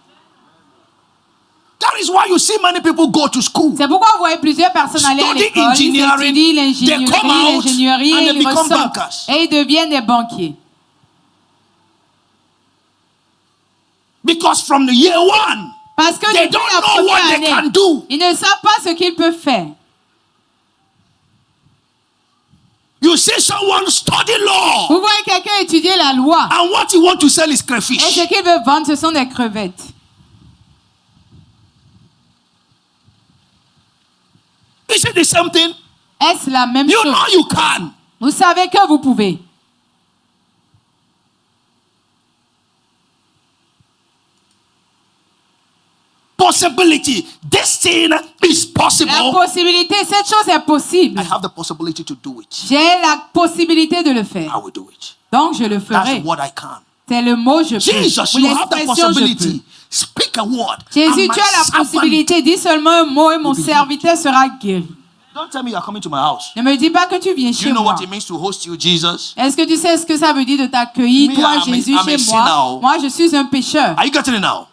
That is why you see many people go to school. C'est pourquoi vous voyez plusieurs personnes aller à Study l'école, ils engineering, étudient they come out l'ingénierie and et they ils become ressortent. bankers. Et ils deviennent des banquiers. Because from the year one, Parce que they depuis don't la know what première they can année, do. ils ne savent pas ce qu'ils peuvent faire. You see someone study law, Vous voyez quelqu'un étudier la loi. and what you want to sell is Et crayfish. ce qu'il veut vendre, ce sont des crevettes. Is it the same thing? Est-ce la même You chose? know you can. Vous savez que vous pouvez. Possibility. This thing is possible. La possibilité, cette chose est possible. I have the possibility to do it. J'ai la possibilité de le faire. I will do it. Donc je le ferai. That's what I can. C'est le mot je peux. Jesus, Ou you have the l'expression je peux. possibility. Speak a word. Jésus, and my tu as la servant- possibilité. Dis seulement un mot et mon serviteur sera guéri. Don't tell me you are coming to my house. Ne me dis pas que tu viens Do chez you know moi. what it means to host you, Jesus? Est-ce que tu sais ce que ça veut dire de t'accueillir, Me, toi, I'm a- Jésus, I'm a chez sinner. moi? Moi, je suis un pécheur. Are you getting it now?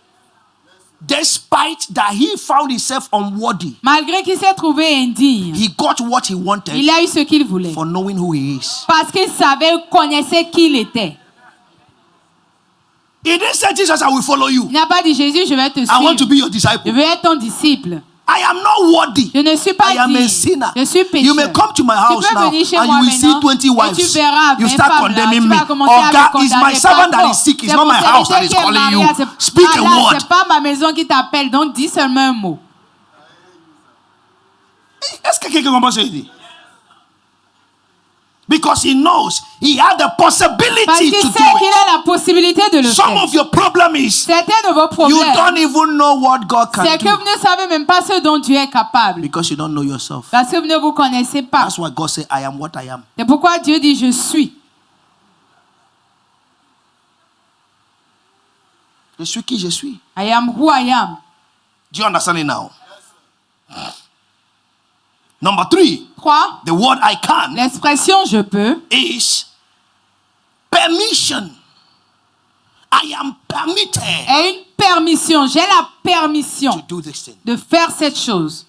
Despite that he found himself unworthy, Malgré qu'il s'est trouvé indigne, he got what he wanted il a eu ce qu'il voulait. for knowing who he is. Parce qu'il savait, connaissait qui il était. He didn't say, Jesus, I will follow you. Il n'a pas dit, Jésus, je vais te I want to suivre. be your Je disciple. veux être ton disciple. I am not worthy. Je ne suis pas I am a digne. sinner. Je suis pécheur. You may come to my house Tu peux now venir chez and moi you will see maintenant 20 et wives. tu verras You 20 start femmes là. condemning Tu me. vas commencer Oh à me God, it's condamner. my servant that Pardon. is sick. It's C'est not mon my house that serviteur is qui est calling marié. you. C'est Speak pas a là, word. c'est pas ma maison qui t'appelle, donc dis seulement un mot. Est-ce que quelqu'un comprend ce que je dis? Because he knows he had the Parce possibility qu'il to sait do qu'il it. a la possibilité de le Some faire. of your problem is Certains de vos you problèmes, don't even know what God can c'est que do vous ne savez même pas ce dont Dieu est capable. because you don't know yourself. Parce que vous ne vous connaissez pas. That's why God said, I am what I am. C'est pourquoi Dieu dit je suis. Je suis qui je suis. I am who I am. Do you understand it now? Number 3, 3. the word I can L'expression je peux is permission. I am permitted est une permission. J'ai la permission to do this thing. de faire cette chose.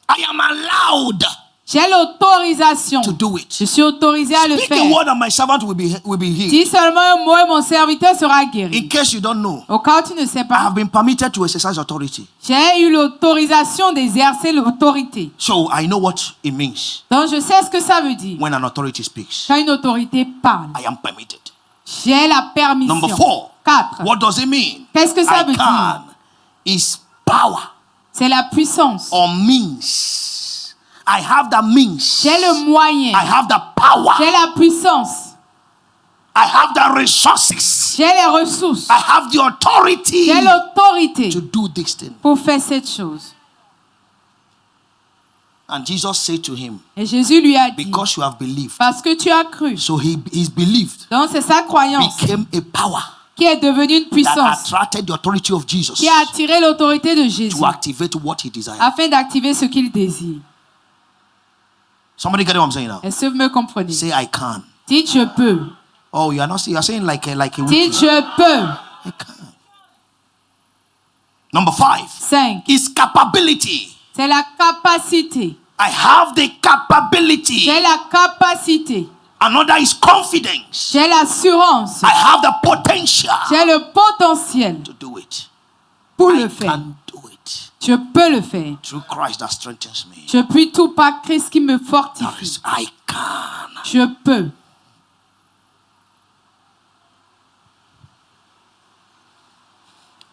I am allowed J'ai l'autorisation. to do it. Je suis autorisé à le Speak a faire. word and my servant will be healed. Dis seulement un mot et mon serviteur sera guéri. In case you don't know, Au cas où tu ne sais I pas, have been permitted to exercise authority. j'ai eu l'autorisation d'exercer l'autorité. So I know what it means Donc je sais ce que ça veut dire. when an authority speaks. Quand une autorité parle, I am permitted. j'ai la permission. Number 4, 4. what does it mean? Qu'est-ce que ça I veut dire? can is power C'est la puissance. or means. I have the means. J'ai le moyen. I have the power. J'ai la puissance. I have the resources. J'ai les ressources. I have the authority J'ai l'autorité to do this thing. pour faire cette chose. And Jesus said to him, Et Jésus lui a dit, because you have believed. parce que tu as cru. So his belief Donc c'est sa croyance became a power qui est devenue une that puissance, attracted the authority of Jesus qui a attiré l'autorité de Jésus to activate what he desired. afin d'activer ce qu'il désire. Somebody get what I'm saying now? Est-ce que vous me comprenez? Say I can. Dites je peux. Oh, you are saying like a Dites weakling. je peux. I can. Number 5 5. is capability. C'est la capacité. I have the capability. J'ai la capacité. Another is confidence. J'ai l'assurance. I have the potential J'ai le potentiel to do it. pour I le faire. can do it Je peux le faire. through Christ that strengthens me. Je puis tout par Christ qui me That fortifie. is, I can. Je peux.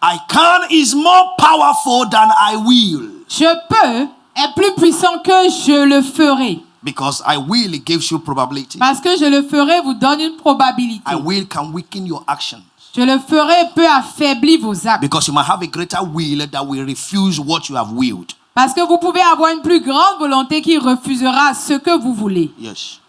I can is more powerful than I will. Je peux est plus puissant que je le ferai. Because I will, it gives you probability. Parce que je le ferai vous donne une probabilité. I will can weaken your actions. Je le ferai peut affaiblir vos actes. Because you might have a greater will that will refuse what you have willed. Parce que vous pouvez avoir une plus grande volonté qui refusera ce que vous voulez. Yes.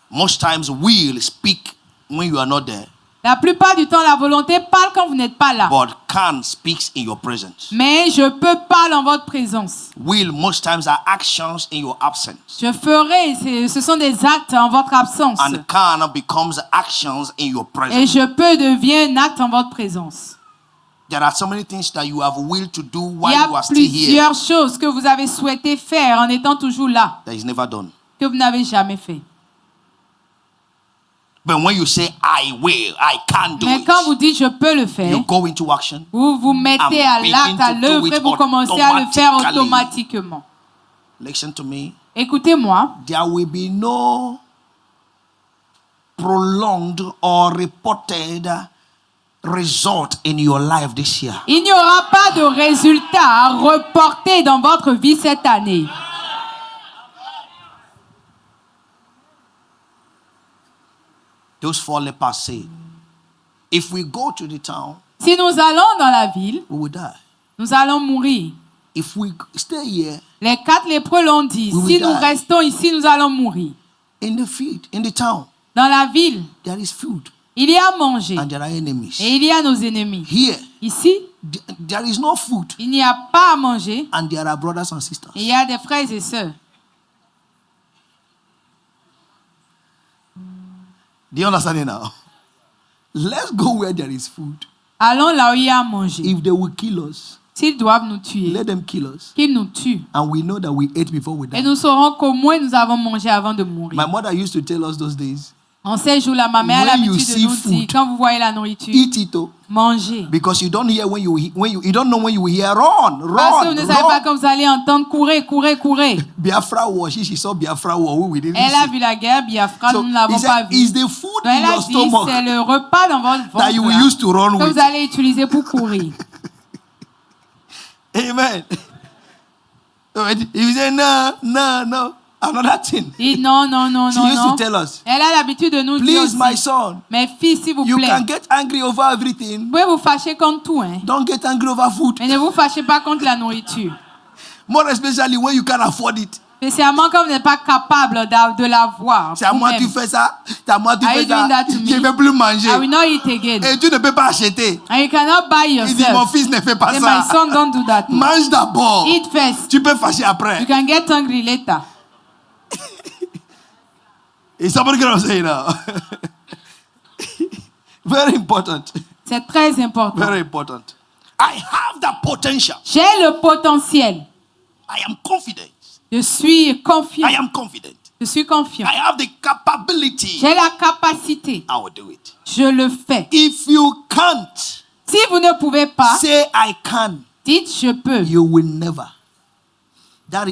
Most times will speak when you are not there. La plupart du temps, la volonté parle quand vous n'êtes pas là. But can speaks in your presence. Mais je peux parler en votre présence. Will most times are actions in your absence. Je ferai, ce sont des actes en votre absence. And can becomes actions in your Et presence. je peux devient un acte en votre présence. There are so many things that you have will to do Il while y you a are still here plusieurs choses que vous avez souhaité faire en étant toujours là, that is never done. que vous n'avez jamais fait. But when you say I will, I can do Mais quand vous it, dites je peux le faire, you go into action. vous vous mettez à l'acte, à l'œuvre et vous commencez à le faire automatiquement. Listen to me. Écoutez-moi, There will be no prolonged or reported result in your life this year. il n'y aura pas de résultat à reporter dans votre vie cette année. Those 4 lepers say, if we go to the town, Si nous allons dans la ville, we will die. nous allons mourir. If we stay here Les 4 lépreux l'ont dit, We si will nous die. restons ici, nous allons mourir. in the field, in the town, Dans la ville, there is food il y a à manger and there are enemies. et il y a nos ennemis. Here, Ici, there is no food il n'y a pas à manger and there are brothers and sisters. et il y a des frères et sœurs. Do you understand it now? Let's go where there is food. Allons là où il y a à manger. If they will kill us, S'ils doivent nous tuer, let them kill us. qu'ils nous tuent. And we know that we ate before we Et died. nous saurons qu'au moins nous avons mangé avant de mourir. My mother used to tell us those days, En ces jours-là, ma mère a When you l'habitude de see nous dire, food, quand vous voyez la nourriture, eat it oh, mangez. because you don't hear when you don't know when you will hear run, Parce que vous ne savez pas run. quand vous allez entendre courir, courir, courir. Biafra war, she saw Biafra war, we didn't Elle a see. vu la guerre Biafra, So nous ne l'avons he pas said, vu. is the food Donc elle in a your dit, stomach c'est le repas dans votre that you will ventre use to run que with? vous allez utiliser pour courir. Amen. If you say no, another thing. Et non, non, non, She non, used non. to tell us, Elle a l'habitude de nous dire please, my aussi, son, mes filles, s'il vous you plaît, can get angry over vous everything. pouvez vous fâcher contre tout, hein. Don't get angry over food. Mais ne vous fâchez pas contre la nourriture. More especially when you can afford it. Spécialement quand vous n'êtes pas capable de la voir. C'est à moi tu vous-même. fais ça, c'est à moi tu Are fais you doing ça. that to me? Je ne vais plus manger. I will not eat again. Et tu ne peux pas acheter. And you cannot buy Il dit, mon yourself. fils ne fait pas Say, my ça. son, don't do that. Mange d'abord. Eat first. Tu peux fâcher You après. can get hungry later. Is somebody going to say now? Very important. C'est très important. Very important. I have the potential. J'ai le potentiel. I am confident. Je suis confiant. I am confident. Je suis confiant. I have the capability. J'ai la capacité. I will do it. Je le fais. If you can't Si vous ne pouvez pas, say I can, dites je peux. you will never.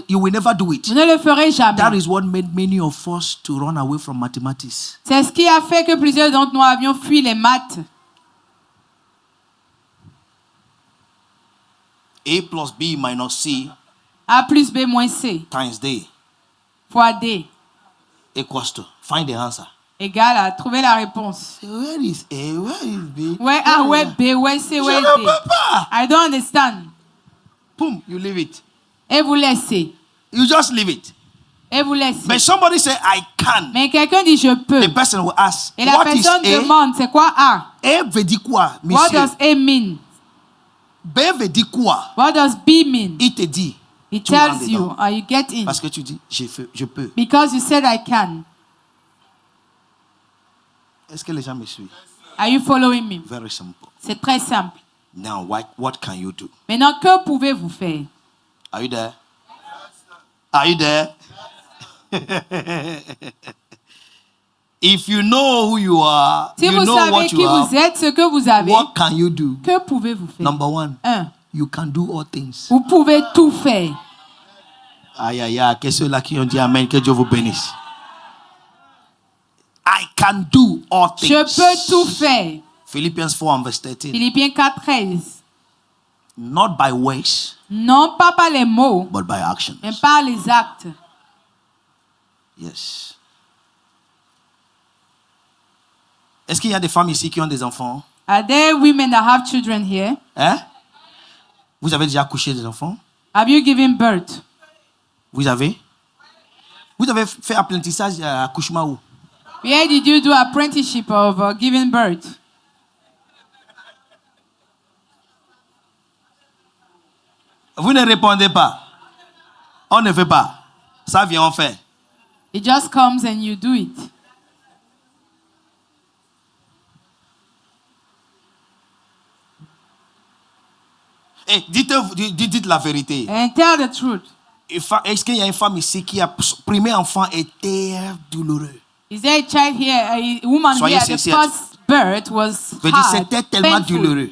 You will never do it. Vous ne le ferez That jamais. is what made many of us to run away from mathematics. C'est ce qui a fait que plusieurs d'entre nous avions fui les maths. A plus B minus C A plus B moins C times D fois D equals to. Find the answer. égale à trouver la réponse. Where is A? Where is B? Ouais A, ouais B, ouais C, Je ouais ne D. peux pas. I don't understand. Boom, you leave it. Et vous laissez. You just leave it. Et vous laissez. But somebody say I can. Mais quelqu'un dit je peux. The person will ask, Et la what is personne A? demande c'est quoi A? A veut dire quoi, What monsieur? does A mean? B veut dire quoi? What does B mean? Il te dit. It tu rentres tells you dedans. or you get in. Parce que tu dis, je peux. Because you said I can. Est-ce que les gens me suivent? Are you following me? Very simple. C'est très simple. Now, what can you do? Maintenant, que pouvez-vous faire? Are you there? Are you there? If you know who you are, Si you vous know savez what qui you vous are, êtes, ce que vous avez, what can you do? que pouvez-vous faire? Number one, 1. you can do all things. Vous pouvez tout faire. Aïe, aïe, aïe, que ceux-là qui ont dit Amen, que Dieu vous bénisse. I can do all things. Je peux tout faire. Philippians 4 and verse 13. Philippiens 4, 13. Not by words, Non pas par les mots, but by actions. mais par les actes. Yes. Est-ce qu'il y a des femmes ici qui ont des enfants? Are there women that have children here? Hein? Vous avez déjà accouché des enfants? Have you given birth? Vous avez? Vous avez fait apprentissage à accouchement où? Where did you do apprenticeship of giving birth? Vous ne répondez pas. On ne fait pas. Ça vient, on fait. It just comes and you do it. Et dites la vérité. And tell the truth. Est-ce qu'il y a une femme ici qui a premier enfant était douloureux? Is there a child here, a woman Soyez here, the sincère. first birth was Je veux dire, hard, c'était tellement painful. douloureux.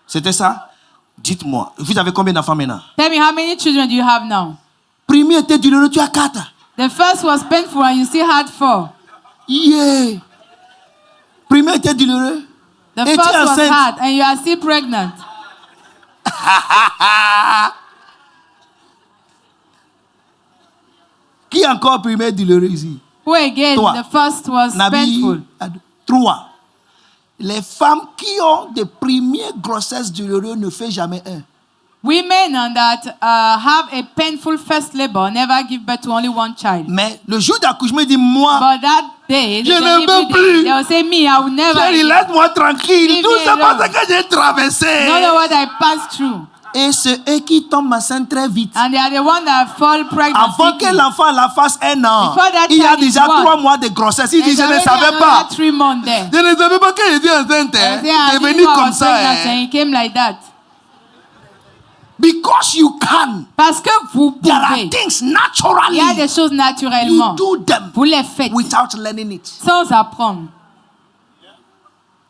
C'était ça? Dites-moi. Vous avez combien d'enfants maintenant? Tell me, how many children do you have now? Premier était douloureux, tu as 4. The first was painful and you still had 4. Yeah. Premier était douloureux. The Et tu first es was enceinte. hard and you are still pregnant. Qui est encore premier douloureux ici? Who again? Toi. The first was painful. 3. Les femmes qui ont des premières grossesses douloureuses ne font jamais un. Women that have a painful first labor never give birth to only one child. Mais le jour d'accouchement, il dit, moi, But that day, the Je ne delivery veux day, plus. they will say, me, I will never. chérie, laisse-moi tranquille. Leave Tout me ça parce alone. que j'ai traversé. You know what I passed through. Et c'est eux qui tombent enceintes très vite. And they are the ones that fall pregnant. Avant que quickly. l'enfant la fasse 1 an, Before that il y a child is déjà born. 3 mois de grossesse. Il dit, There's je ne already savais another pas. 3 months there. Je ne savais pas qu'il était enceinte. They Hein. say, I C'est didn't venu know I comme was ça. pregnant, Hein. and it came like that. Because you can. Parce que vous There are pouvez. things Il y a naturally. des choses naturellement. You do them Vous les faites without learning it. sans apprendre.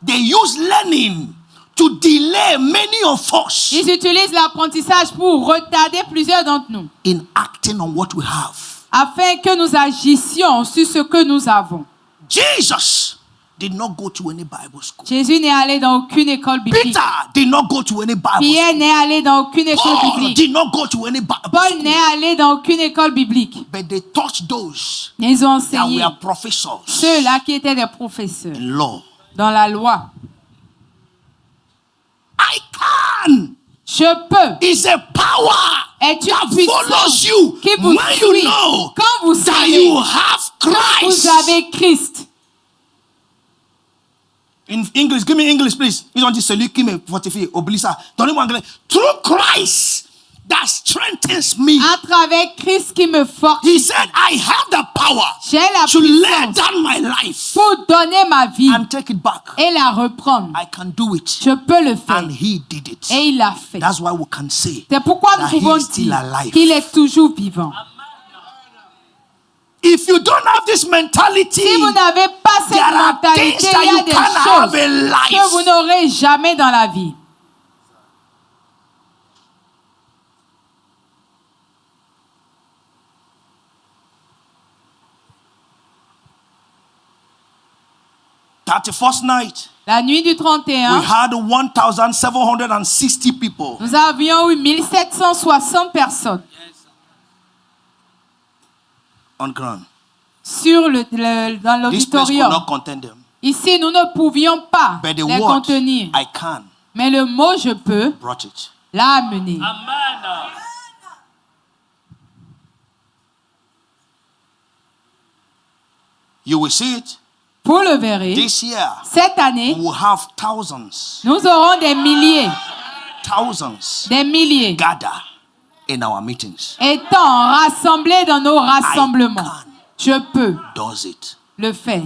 They use learning to delay many of us Ils utilisent l'apprentissage pour retarder plusieurs d'entre nous, in acting on what we have. afin que nous agissions sur ce que nous avons. Jesus did not go to any Bible school. Jésus n'est allé dans aucune école biblique. Peter did not go to any Bible school. Pierre n'est allé dans aucune école Paul biblique. did not go to any Bible Paul school. n'est allé dans aucune école biblique. But they taught those Mais ils ont that enseigné were professors ceux-là qui étaient des professeurs in law. dans la loi. I can. Je peux It's a power. est une that follows puissance you qui vous when you suit know quand vous that savez you have que vous Christ. avez Christ. In English, give me English, please. Ils ont dit celui qui me fortifie. Oublie ça. Donnez-moi anglais. Through Christ that strengthens me. À travers Christ qui me He fortifie, said, I have the power j'ai la to lay puissance down my life pour donner ma vie and take it back. et la reprendre. I can do it. Je peux le faire. And he did it. Et il l'a fait. That's why we can say C'est pourquoi nous that he pouvons is still dire alive. qu'il est toujours vivant. If you don't have this mentality, Si vous n'avez pas cette there are mentalité, things that il y a you des can't have choses in que vous life. n'aurez jamais dans la vie. First night, La nuit du we 31, had 1,760 people. nous avions eu 1760 personnes On ground. sur dans This place could l'auditorium. not contain them. Ici, nous ne pouvions pas But the les word, contenir. I can, Mais le mot je peux brought it. l'a amené. You will see it. Vous le verrez, This year, cette année, we will have thousands nous aurons des milliers gather in our meetings. étant rassemblés dans nos rassemblements. I can, Je peux does it. le faire.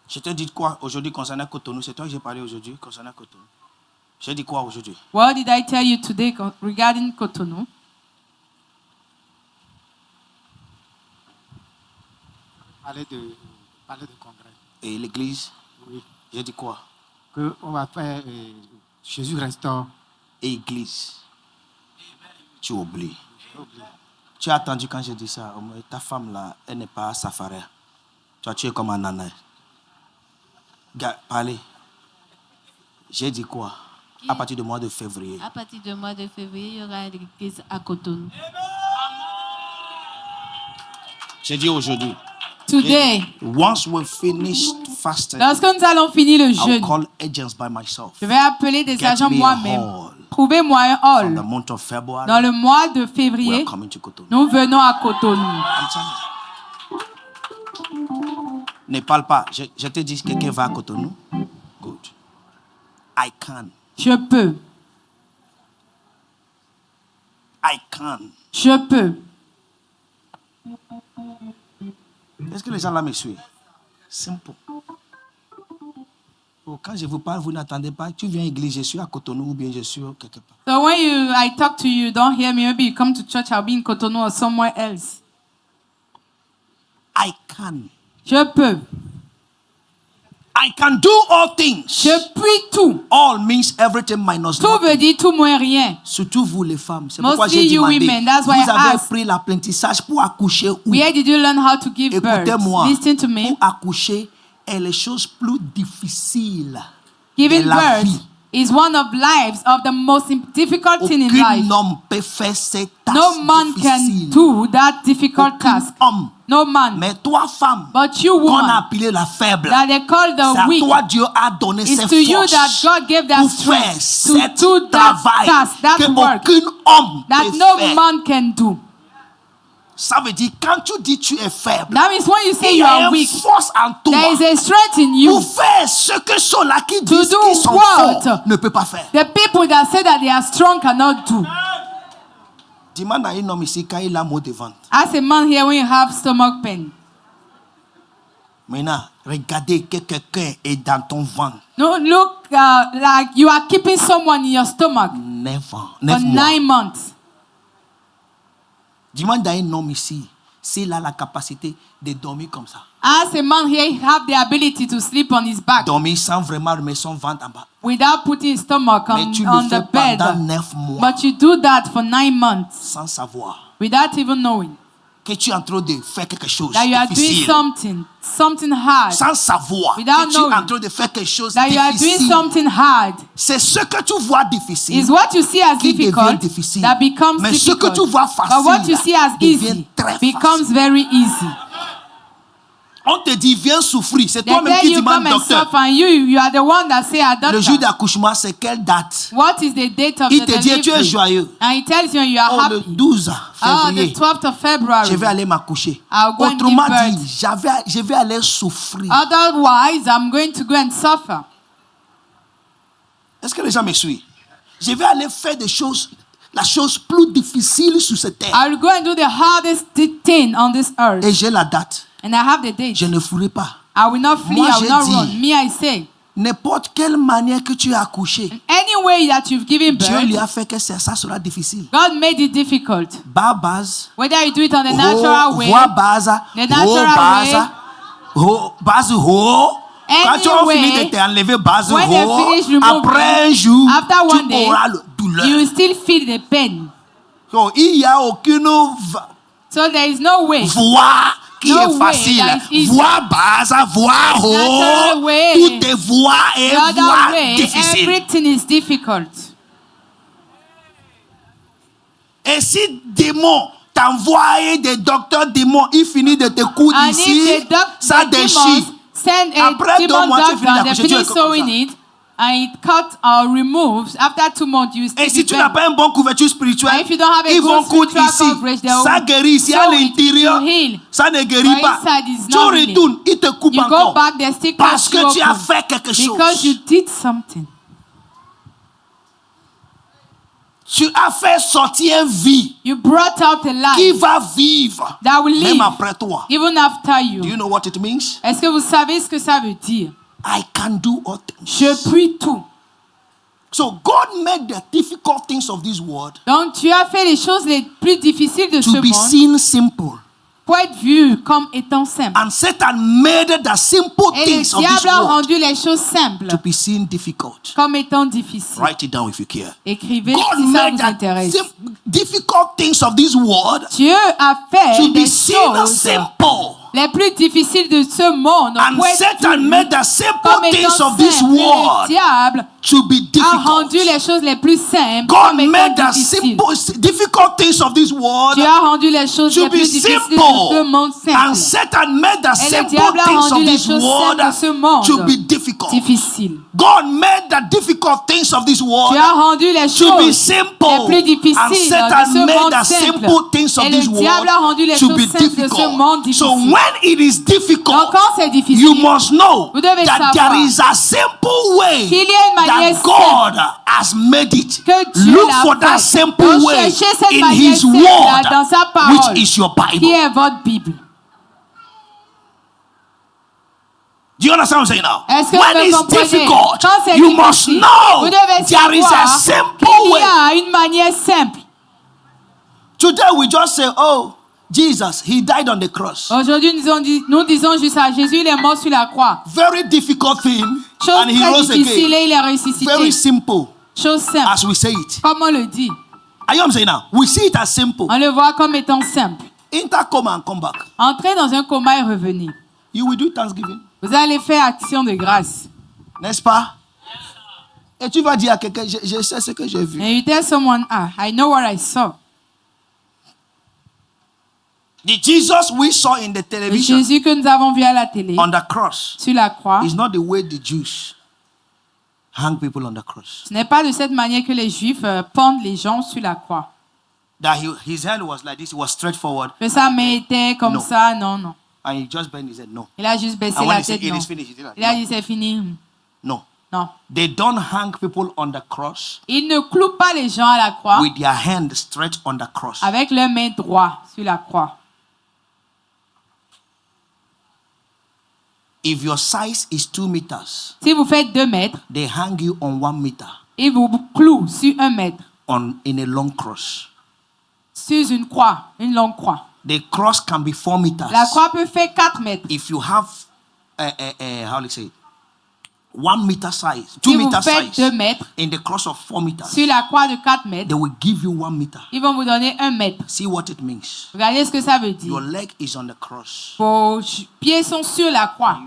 Je te dis quoi aujourd'hui concernant Cotonou? C'est toi que j'ai parlé aujourd'hui concernant Cotonou. J'ai dit quoi aujourd'hui? What did I tell you today regarding Cotonou? Parler de congrès. Et l'église? Oui. J'ai dit quoi? Qu'on va faire Jésus restaure. Église. Tu oublies. Tu as attendu quand j'ai dit ça. Ta femme là, elle n'est pas safari. Tu es comme un âne. Parlez. J'ai dit quoi? À partir du mois de février. À partir du mois de février, il y aura une église à Cotonou. J'ai dit aujourd'hui. Today, Once we finish fasting, lorsque nous allons finir le I'll jeûne, call agents by myself. je vais appeler des Get agents me a moi-même. hall. Trouvez-moi un From the hall. month of February, Dans le mois de we are février, coming to Cotonou. nous venons à Cotonou. I'm telling you. Ne parle pas. Je te dis, quelqu'un va à Cotonou. Good. I can. Je peux. I can. Je peux. Est-ce que les gens là me suivent? Simple. Oh, quand je vous parle, vous n'attendez pas. Tu viens à l'église, je suis à Cotonou ou bien je suis quelque part. So when I talk to you, don't hear me. Maybe you come to church, I'll be in Cotonou or somewhere else. I can. Je peux. I can do all things. Je puis tout. All means everything minus Tout nothing. veut dire tout moins rien. Surtout vous les femmes. C'est Mostly pourquoi j'ai you demandé. women, that's why Vous I avez asked. pris l'apprentissage pour accoucher où? Where did you learn how to give birth? Écoutez-moi. Listen to me. Pour accoucher est les choses plus difficiles Giving de la birth vie. is one of lives of the most difficult thing in life. Aucun homme peut faire cette tâche No man can difficile. do that difficult Aucun task. homme. No man. Mais toi, femme, But you, qu'on a woman, appelé la faible, that they call c'est à the weak, toi Dieu a donné it's ses to you that forces God gave that pour faire strength cet to do that travail task, that que work, aucun homme that peut no faire. man can do. Ça veut dire quand tu dis tu es faible, That means when you say il y you a are une weak, force en toi there is a strength in you. pour faire ce que ceux-là qui To disent do qu'ils sont what? forts ne peuvent pas faire. The people that say that they are strong cannot do. Demande à un homme ici quand il a mot de ventre. Ask a man here when you have stomach pain. Maintenant, regardez que quelqu'un est dans ton ventre. No, look like you are keeping someone in your stomach 9 for 9 mois. 9 months. Demande à un homme ici s'il a la capacité de dormir comme ça. Ask a man here have the ability to sleep on his back Dormir sans vraiment remettre son ventre en bas. without putting his stomach Mais on, tu le on fais the bed. pendant 9 mois But you do that for 9 months sans savoir without even knowing que tu es en train de faire quelque chose that you are doing difficile. something hard. Sans savoir Without que tu es en knowing train de faire quelque chose That you are doing difficile. something hard C'est ce que tu vois difficile is what you see as qui devient difficult difficile. that becomes Mais ce que difficult. tu vois facile But what you see as devient easy très becomes facile. very easy. On te dit, viens souffrir. C'est They toi-même tell qui you demandes come and docteur. suffer, and you are the one that say, Le jour doctor, d'accouchement, c'est quelle date? what is the date of Il the te dit, tu es delivery? joyeux. And he tells you you are Oh, le happy. 12 Oh, février, the 12th of February. je vais aller m'accoucher. I'll go and Autrement give birth. dit, je vais aller souffrir. Otherwise, I'm going to go and suffer. Est-ce que les gens me suivent? Je vais aller faire des choses, la chose plus difficile sur cette terre. I will go and do the hardest thing on this earth. Et j'ai la date. And I have the date. Je ne fuirai pas. I will not flee, Moi, I will j'ai not dit- run. Me, I say, N'importe quelle manière que tu as accouché, any way that you've given Dieu lui birth, a fait que ça sera difficile. God made it difficult. Bas base, Whether you do it on the natural way, voix base, the haut natural base, way, base haut. Quand tu as Anyway, fini de t'enlever base when they haut, finish removing, après un jour, after one tu day, auras la douleur. you will still feel the pain. Donc, il n'y a aucune So there is no way. voix qui No est way facile. that is easy. Voix basse, voix Natural haut, way. toutes les voix et The other voix way, difficiles. everything is difficult. Et si démon t'envoie des docteurs démons, il finit de te coudre And ici, if the ça demons déchire. send a Après 2 demon mois, tu finis doctor, they d'accoucher, tu es finish comme sewing ça. it, and it cuts or removes. After 2 months, you still Et si be tu n'as bent. pas une bonne couverture spirituelle, And if you don't have a ils vont good coudre spiritual ici. coverage, they will Ça guérit ici à sew it l'intérieur. to heal. Ça ne guérit But pas. inside is Tu not healing. retournes, ils te coupent You go encore. back, they still Parce cut you que tu as open. fait quelque Because you chose. did something. Tu as fait sortir une vie You brought out a qui life va vivre that will même live après toi. even after Do you you. know what it means? Est-ce que vous savez ce que ça veut dire? I can do all things. Je puis tout. So God made the difficult things of this world Donc tu as fait les choses les plus difficiles de ce to be monde seen simple. pour être vu comme étant simple. And Satan made the simple Et things le of this diable a world rendu les choses simples to be seen difficult. comme étant difficiles. Write it down if you care. Écrivez God si ça made vous the intéresse. difficult things of this world Dieu a fait to be les seen choses simple. les plus difficiles de ce monde And pour être Satan vu made the simple comme things étant of this simples. Et le world diable to be a rendu difficult. les choses les plus simples God comme made étant the difficiles. difficult things of this world Dieu a rendu les choses to les be plus difficiles de ce simple. monde And simple. Satan made the Et le simple diable a things rendu of les this choses world simples de ce monde to be difficult. difficiles. God made the difficult things of this world Dieu a rendu les to be choses simple. les plus difficiles And de Satan ce made monde the simple. simple things of Et this le world diable a rendu les to choses be simples de ce monde difficult. So difficile. when it is Donc difficult, quand c'est difficile, you must know vous devez that savoir there is a simple way qu'il y a une manière that God has made it. que Dieu Look l'a for that faite. simple Donc way cherchez cette in manière His simple word, dans sa parole, which is your qui Bible. est votre Bible. Do you understand what I'm saying now? Est-ce que When vous it's comprenez? difficult, Quand c'est you must difficile, know vous devez there is a savoir simple qu'il y way. a une manière simple. Today we just say, oh, Jesus, He died on the cross. Aujourd'hui, nous disons juste ça. Jésus, il est mort sur la croix. Very difficult thing, Chose and He très rose difficile again. et il est ressuscité. Very simple, Chose simple. as we say it. Comme on le dit. Are you what I'm saying now? We see it as simple. On le voit comme étant simple. Intercom and come back. Entrer dans un coma et revenir. You will do Thanksgiving. Vous allez faire action de grâce. N'est-ce pas? Et tu vas dire à quelqu'un, je sais ce que j'ai vu. And you tell someone, I know what I saw. The Jesus we saw in the Le television Jésus que nous avons vu à la télé, on the cross sur la croix, is not the way the Jews hang people on the cross. ce n'est pas de cette manière que les Juifs pendent les gens sur la croix. That his hand was like this, it was straightforward. Que sa main était comme Non. ça, non, non. And he just bent his head, no. Il a juste baissé And when la he said tête, it non. is finished, he did like, Il a dit, c'est fini. no. Non. They don't hang people on the cross Il ne cloue pas les gens à la croix with their hand straight on the cross. avec leur main droite sur la croix. If your size is 2 meters, Si vous faites 2 mètres, they hang you on 1 meter il vous cloue sur 1 mètre, in a long cross. sur une croix, une longue croix. The cross can be 4 meters. La croix peut faire 4 mètres. If you have how do you say it? 1 meter size, 2 Si vous meter faites size 2 mètres, in the cross of 4 meters, sur la croix de 4 mètres, they will give you 1 meter. ils vont vous donner 1 mètre. See what it means. Regardez ce que ça veut Your dire. leg is on the cross. Vos pieds sont sur la croix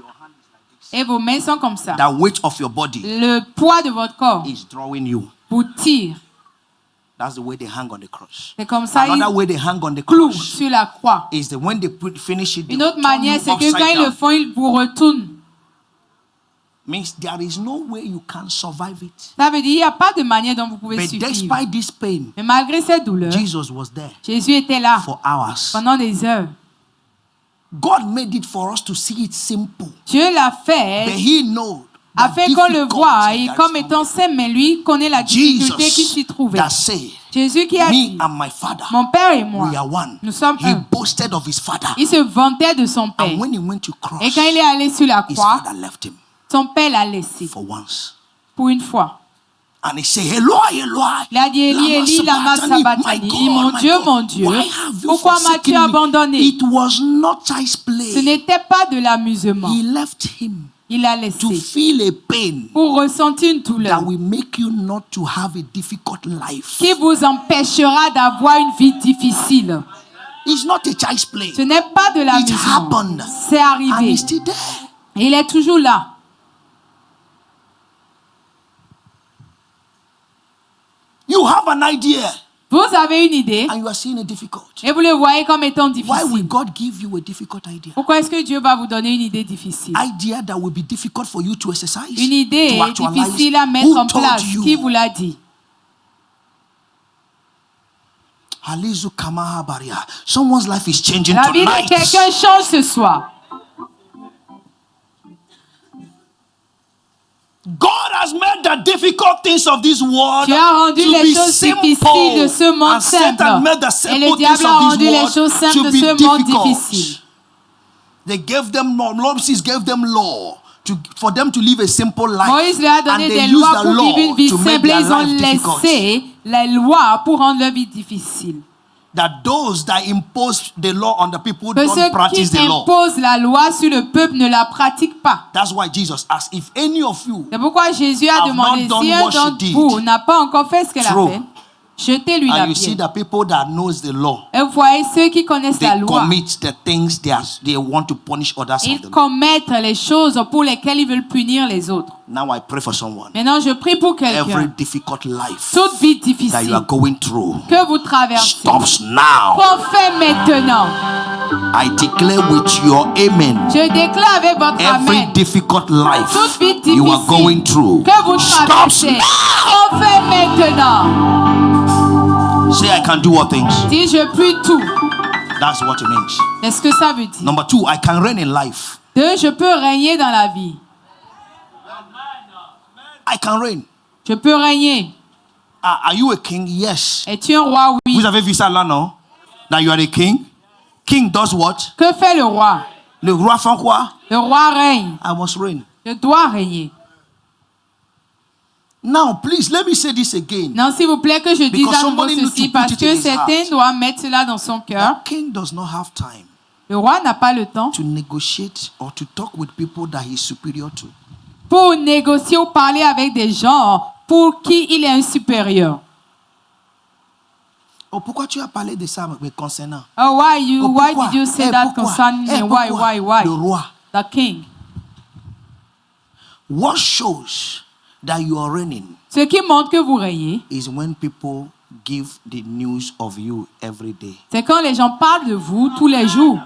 et vos mains sont comme ça. The weight of your body Le poids de votre corps is drawing you. vous tire. That's the way they hang on the cross. C'est comme ça Another ils way they hang on the clouent cross sur la croix. is that when they finish it, they Une autre turn manière, you c'est que upside quand ils le down. font, ils vous retournent. Means there is no way you can survive it. Ça veut dire qu'il n'y a pas de manière dont vous pouvez But survivre. despite this pain, Mais malgré cette douleur, Jesus was there Jésus était là for hours. pendant des heures. God made it for us to see it simple. Dieu l'a But fait He knows the afin qu'on le voie difficulty et that comme is étant coming. simple, mais lui connaît la difficulté qui s'y Jesus trouvait. that said, Jésus qui a me dit, and my Father, mon Père et moi, we are one. nous sommes He un. boasted of his Father. Il se vantait de son Père. And when he went to cross, Et quand il est allé sur la his croix, Father left him son Père l'a laissé for once. pour une fois. And he said, Eloi, Eloi, Il a dit, Élie, Élie, lama sabachthani. Mon Dieu, why have you pourquoi m'as-tu forsaken me? abandonné? It was not child's Ce play. n'était pas de l'amusement. He left him Il l'a to laissé feel a pain pour ressentir une douleur that will make you not to have a difficult life. qui vous empêchera d'avoir une vie difficile. It's not a child's play. Ce n'est pas de It l'amusement. happened. C'est And arrivé. he's still there. Et il est toujours là. You have an idea Vous avez une idée and you are seeing it difficult. et vous le voyez comme étant Why will difficile. God give you a difficult idea? Pourquoi est-ce que Dieu va vous donner une idée difficile? Idea that will be difficult for you to exercise. Une idée to actualize. difficile à mettre Who en told place. you? Qui vous l'a dit? Halizu Kamaha Baria. Someone's life is changing La vie de tonight. quelqu'un change ce soir. God has made the difficult things of this world Dieu a rendu to les be choses simple. difficiles de ce monde And Satan simple. made the Et simple le things diable a of rendu this les world choses simples to de be ce monde difficult. difficile. They gave them law. Moses gave them law for them to live a simple life. Moïse leur a donné And des they lois used the pour law vivre une vie to make simple. their Ils ont life difficult. laissé les lois pour rendre leur vie difficile. That those that impose the law on the people Que don't ceux practice qui the law. imposent la loi sur le peuple ne la pratiquent pas. That's why Jesus asked, if any of you C'est pourquoi Jésus a have demandé, not done si un what she d'entre did, vous n'a pas encore fait ce qu'elle a throw. fait, jetez-lui la and you see pierre. the people that knows the law, Et vous voyez ceux qui connaissent la they loi. commit the things they want to punish others of Ils the law. commettent les choses pour lesquelles ils veulent punir les autres. Now I pray for someone. Maintenant, je prie pour Every quelqu'un. difficult life Toute vie that you difficile are going through que vous traversez, stops now. qu'on fait maintenant. I declare with your amen. Je déclare avec votre Every amen, difficult life toute vie you are going difficile through que vous stops traversez, now. qu'on fait maintenant. Say I can do all things. Si je puis tout, That's what it means. c'est ce que ça veut dire. Number 2, I can reign in life. 2, je peux régner dans la vie. I can reign. Je peux régner. Are you a king? Yes. Es-tu un roi? Oui. Vous avez vu ça là, non? That you are a king. King does what? Que fait le roi? Le roi fait quoi? Le roi règne. I must reign. Je dois régner. Now, please, let me say this again. Non, s'il vous plaît, que je dise Because à nouveau somebody needs ceci, to parce put it in que his certains heart. doivent mettre cela dans son cœur. King does not have time Le roi n'a pas le temps to negotiate or to talk with people that he's superior to. pour négocier ou parler avec des gens pour qui il est un supérieur. Oh, pourquoi tu as parlé de ça me concernant? Oh, why Oh, pourquoi? did you say Eh, that pourquoi? concerning me? Eh, Why, pourquoi? why? Le roi. The king. What shows that you are reigning Ce qui montre que vous régnez, is when people give the news of you every day. c'est quand les gens parlent de vous tous les jours.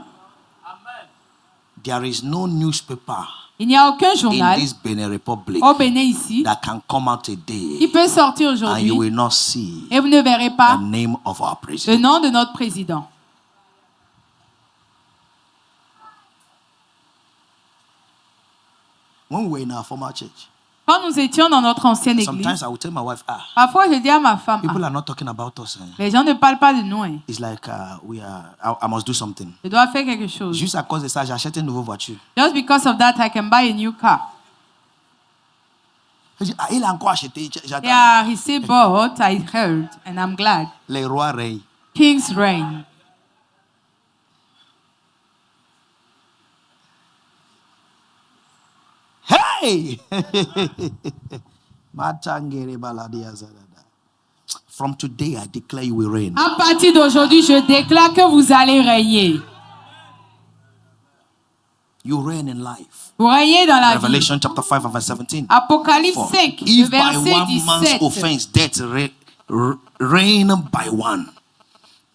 There is no newspaper Il n'y a aucun in journal this Benin Republic au Bénin ici that can come out qui today peut sortir and aujourd'hui you will not see et vous ne verrez the pas name of our le president. nom de notre président. When we were in our former church, Quand nous étions dans notre ancienne église, sometimes I would tell my wife, parfois je dis à ma femme, people are not talking about us. les gens ne parlent pas de nous. Hein. It's like I must do something. Je dois faire quelque chose. Juste à cause de ça, j'ai acheté une nouvelle voiture. Just because of that, I can buy a new car. Je dis, il a encore acheté. J'attends. Yeah, he said, but I heard, and I'm glad. Les rois règnent. King's reign. Hey! Matangere baladia zadada. From today, I declare you will reign. À partir d'aujourd'hui, je déclare que vous allez régner. You reign in life. Vous régnez dans la vie. Revelation chapter 5 and verse 17. Apocalypse For 5, le if by verset one man's 17. offense death reign by one.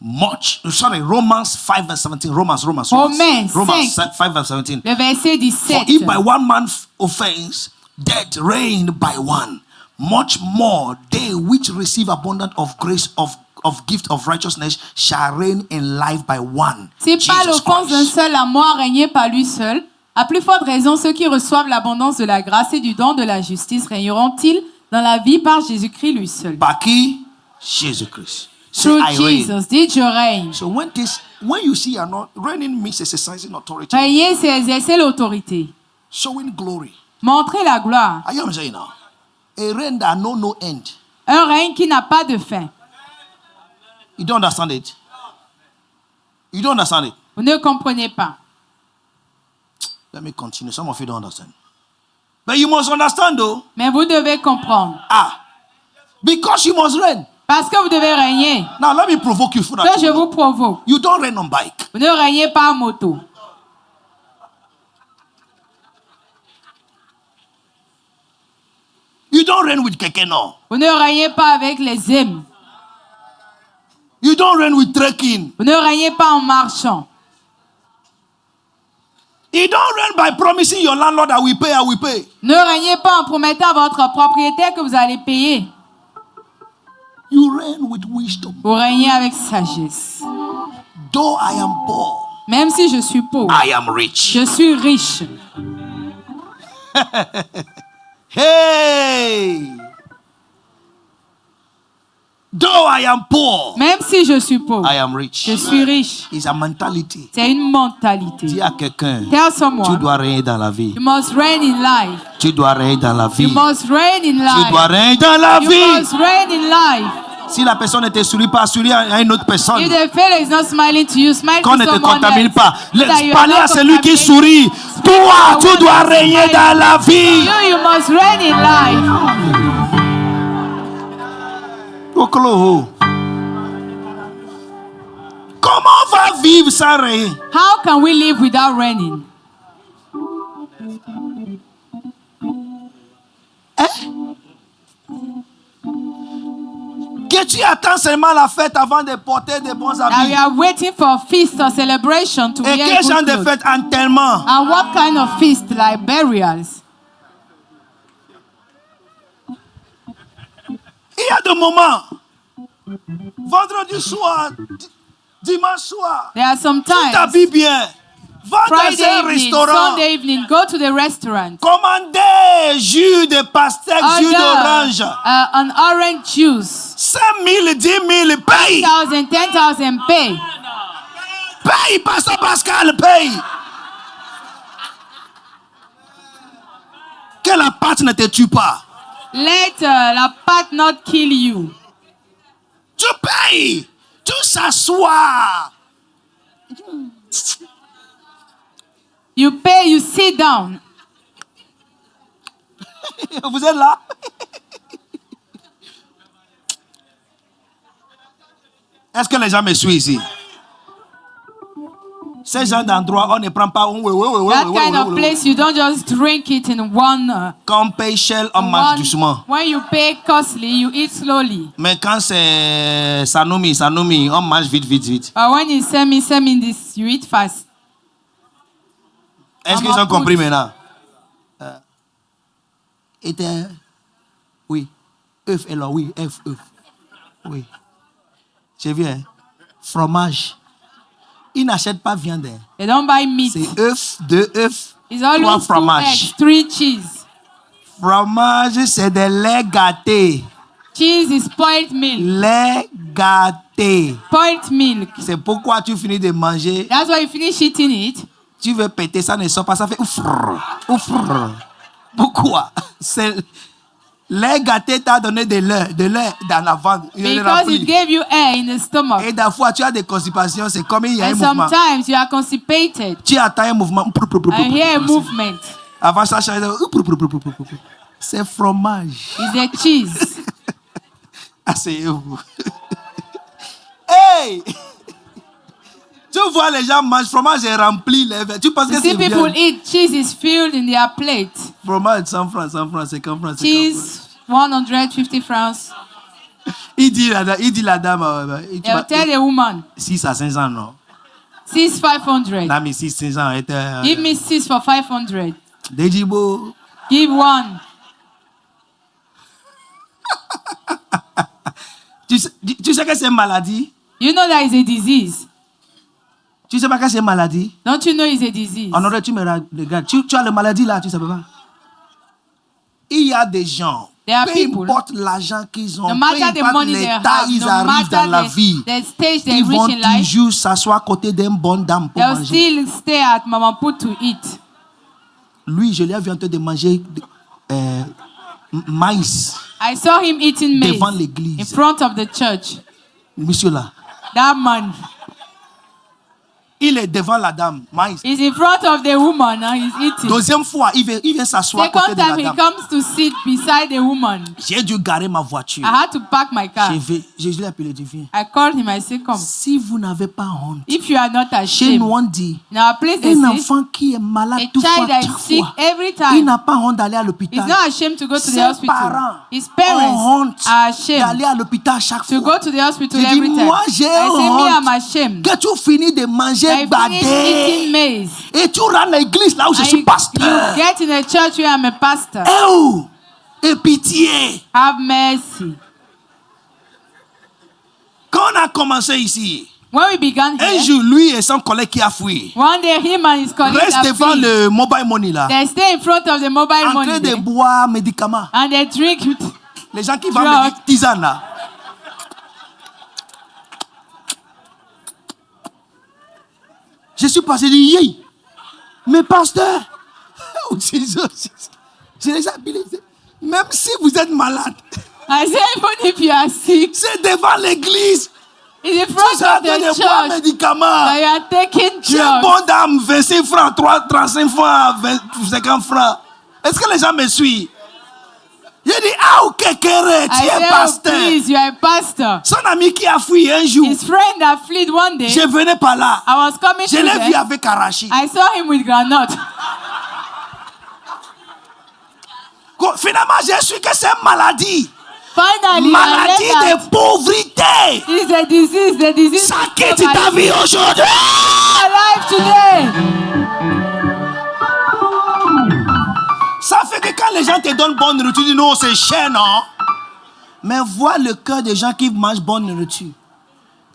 Romans 5 verse 17. Romans Romains 5 verse 17. Le verset For if 17. by one man's offense death reigned by one, much more they which receive abundance of grace of gift of righteousness shall reign in life by one. Si par Jesus l'offense d'un Christ. seul la mort a régné par lui seul, à plus forte raison ceux qui reçoivent l'abondance de la grâce et du don de la justice régneront-ils dans la vie par Jésus-Christ lui seul. Par qui? Jésus-Christ. Say, Through I reign. Jesus, dites je règne. So when you see you're not reigning means exercising authority, Régner, c'est exercer l'autorité. showing glory. Montrer la gloire. Are you what I'm saying now? A reign that know no end. Un règne qui n'a pas de fin. You don't understand it? You don't understand it? Vous ne comprenez pas. Let me continue. Some of you don't understand. But you must understand though. Mais vous devez comprendre. Because you must reign. Parce que vous devez régner. Now let me provoke you. So that Que je vous provoque. you don't reign on bike. Vous ne régnez pas en moto. You don't reign with keke no. Vous ne régnez pas avec les hymnes. You don't reign with trekking. Vous ne régnez pas en marchant. You don't reign by promising your landlord I will pay. Ne régnez pas en promettant à votre propriétaire que vous allez payer. You reign with wisdom. Vous régnez avec sagesse. Though I am poor, Même si je suis pauvre, I am rich. je suis riche. Hey! Though I am poor, Même si je suis pauvre, I am rich. je suis riche. It's a mentality. C'est une mentalité. Dis à quelqu'un, Tell tu someone, dois régner dans la vie. you must reign in life. Tu dois régner dans la vie. You must reign in Tu dois life. régner dans la You vie. must reign in life. Si la personne ne te sourit pas, souris à une autre personne. If the fellow is not smiling to you, smile Qu'on to ne te someone contamine else. pas. So that you are Parlez not à celui qui contaminated. sourit. Toi, tu dois régner dans la vie. You must reign in life. Okolo. Comment on va vivre sans régner? How can we live without reigning? Que tu attends seulement la fête avant de porter de bons Now we habits. are waiting for a feast or celebration to Et wear quel genre good de clothes. fête? Enterrement. And what kind of feast? Like burials. Il y a des moments. Vendredi soir, dimanche soir, There are some tu times, t'habilles bien. Va dans Friday un evening, restaurant. Sunday evening, go to the restaurant. Commandez jus de pastèque, jus d'orange. An orange juice. 5 000, 10 000, paye. 10,000, 10,000, pay. Paye, Pasteur Pascal, paye. Que la pâte ne te tue pas. Let la pâte not kill you. Tu payes. Tu s'assois. You pay, you sit down. Vous êtes là? Est-ce que les gens me suivent ici? Ces gens d'endroit, on ne prend pas. That kind of place, you don't just drink it in one. Quand on paye cher, on mange doucement. When you pay costly, you eat slowly. Mais quand c'est Sanomi, on mange vite. But when you send me this, you eat fast. Est-ce qu'ils ont compris maintenant? Oui. œuf, alors oui, œuf. Oui. Je viens. Fromage. Ils n'achètent pas viande. They don't buy meat. C'est œuf, 2 œufs, It's 3 always 2 fromages. eggs, 3 cheese. Fromage, c'est de lait gâté. Cheese is spoiled milk. Lait gâté. Spoiled milk. C'est pourquoi tu finis de manger. That's why you finish eating it. Tu veux péter, ça ne sort pas, ça fait oufr. Pourquoi? C'est lait gâté t'a donné de lait dans la ventre. Because it gave you air in the stomach. Et des fois, tu as des constipations, c'est comme il y a un And mouvement. sometimes you are constipated. Tu attends un mouvement. I hear a movement. Avant ça, c'est fromage. It's a cheese. Asseyez-vous. Hey! Tu vois les gens mangent, fromage est rempli. Tu penses que You c'est see bien. people eat, cheese is filled in their plate. Fromage 100 francs, 50 francs. Cheese, 150 francs. Il dit la dame, They'll tell the woman, 6 à 500, non? 6, 500. Là, mais 6, 500 était. Give me 6 for 500. Dejibo. Give one. Tu sais que c'est une maladie? You know that is a disease. Tu sais pas que c'est une maladie? Don't you know it's a disease? En aurait, tu me regardes. Tu as la maladie là, tu sais pas. Il y a des gens, There are peu people, importe l'argent qu'ils ont, no peu matter the importe money they l'état have, ils no arrivent dans la matter vie, the stage they ils vont reach in life, toujours s'asseoir à côté d'une bonne dame pour they'll manger. still stay at Mama Put to eat. Lui, je l'ai vu en train de manger maïs I saw him eating maize devant l'église. in front of the church. Monsieur là, That man il est devant la dame, maïs. is in front of the woman and he's eating. Deuxième fois, il vient s'asseoir à côté Second de la time he dame. comes to sit beside the woman. J'ai dû garer ma voiture. I had to park my car. Je l'ai appelé, je viens. I called him. I said, come. Si vous n'avez pas honte, If you are not chez ashamed, nous on dit, in our place they un say, enfant qui est malade a tout fois, child that is chaque sick fois, every il time n'a pas honte d'aller à is l'hôpital. not ashamed to go to Ses the hospital. parents His ont parents honte are ashamed d'aller à l'hôpital chaque to fois. go to the hospital Je dis, every time. moi, j'ai I say, me, honte I'm ashamed. que tu finis de manger I finish eating badé maize. et tu rentres à l'église là où je suis You pasteur. get in a church where I'm a pastor. Eh oh, et pitié. Have mercy. Quand on a commencé ici, When we began un here, jour, lui et son collègue qui a fui, one day him and his colleagues reste are devant free. le mobile money là, They stay in front of the mobile en train money de there, boire médicaments. and they drink. Les gens qui vendent Drug. des tisanes là. Je suis passé, je dis, yé, mais pasteur, oh Jesus, je les ai appelés. Même si vous êtes malade, I say, even if you are sick, c'est devant l'église. in the Tu front es en of train the de boire church, médicaments. that you are taking J'ai drugs. bon dame, 25 francs, 35 francs, 50 francs. Est-ce que les gens me suivent? J'ai dit, ah, ok, Kéré, tu I es say, oh, pasteur. please, you are a pastor. Son ami qui a fui un jour, His friend that fled one day, je venais par là. I was coming Je to l'ai vu them. avec Arachi. I saw him with granite. Finalement, j'ai su que c'est une maladie. Finally, Maladie I learned de pauvreté. that it's a disease. The disease Ça of quitte ta vie aujourd'hui. alive today. Ça fait que quand les gens te donnent bonne nourriture, tu dis non, c'est cher, non? Mais vois le cœur des gens qui mangent bonne nourriture.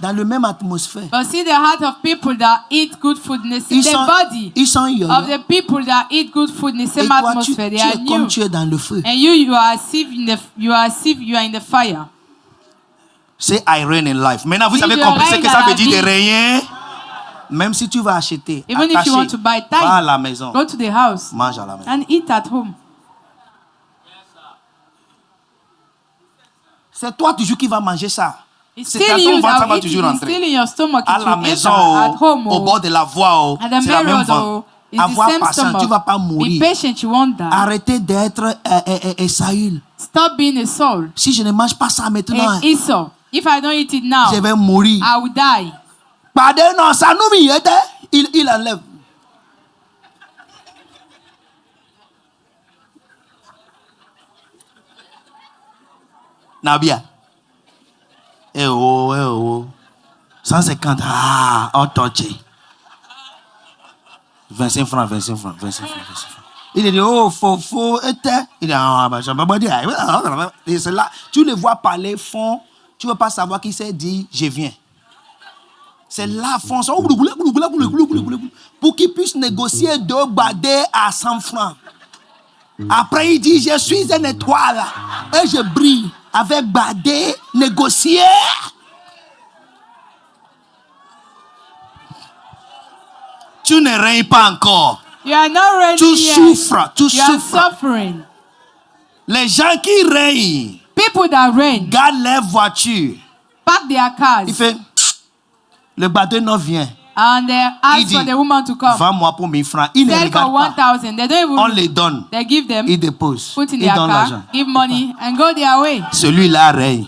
Dans la même atmosphère. But see the heart of people that eat good food in the body Ils sont yo-yo. of the people that eat good food in the Et same toi, tu atmosphere. They are es comme new. tu es dans le feu. And you are as if you are in the fire. C'est I reign in life. Maintenant, vous Si avez je compris ce règne que dans ça la veut dire de vie. régner. Même si tu vas acheter, Even if attacher, you want to buy va à time, la maison, go to the house mange à la maison. and eat at home. C'est toi toujours qui vas manger ça. It's C'est still dans ton you ventre, ça that va eat it. toujours It's rentrer. still in your stomach. À It la will maison, enter. At home, au bord de la voie, at the c'est la main même road, vente. it's the Avoir same patience, stomach. tu ne vas pas Be mourir. patient, you won't die. Arrêtez d'être Saül. Stop being a soul. Si je ne mange pas ça maintenant, And Esau, if I don't eat it now, je vais mourir. I will die. Pardon, non, ça nous m'y était. Il enlève. Nabia. Eh oh, eh oh. 150, ah, on touché. 25 francs, 25 francs, 25 francs, 25 francs. Il dit, oh, faut, il dit, ah, bah, je vais pas dire. Et c'est là, tu le vois parler fond, tu ne veux pas savoir qui s'est dit, je viens. C'est là, fond, pour qu'il puisse négocier 2 badés à 100 francs. Après, il dit, je suis une étoile et je brille avec badé négocié. Tu ne règnes pas encore. You are not ready Tu yet. souffres, tu You are souffres. suffering. Les gens qui règnent People that reign, gardent leur voiture. pack their cars Il fait, le badé non vient. and they Il ask dit, for the woman to come. vends-moi pour 1000 francs. Il ne Sell for regarde pas. 1,000. They don't On even. les donne. They give them, Il dépose. put in Il their donne car, l'argent. give money, and go their way. Celui-là règne.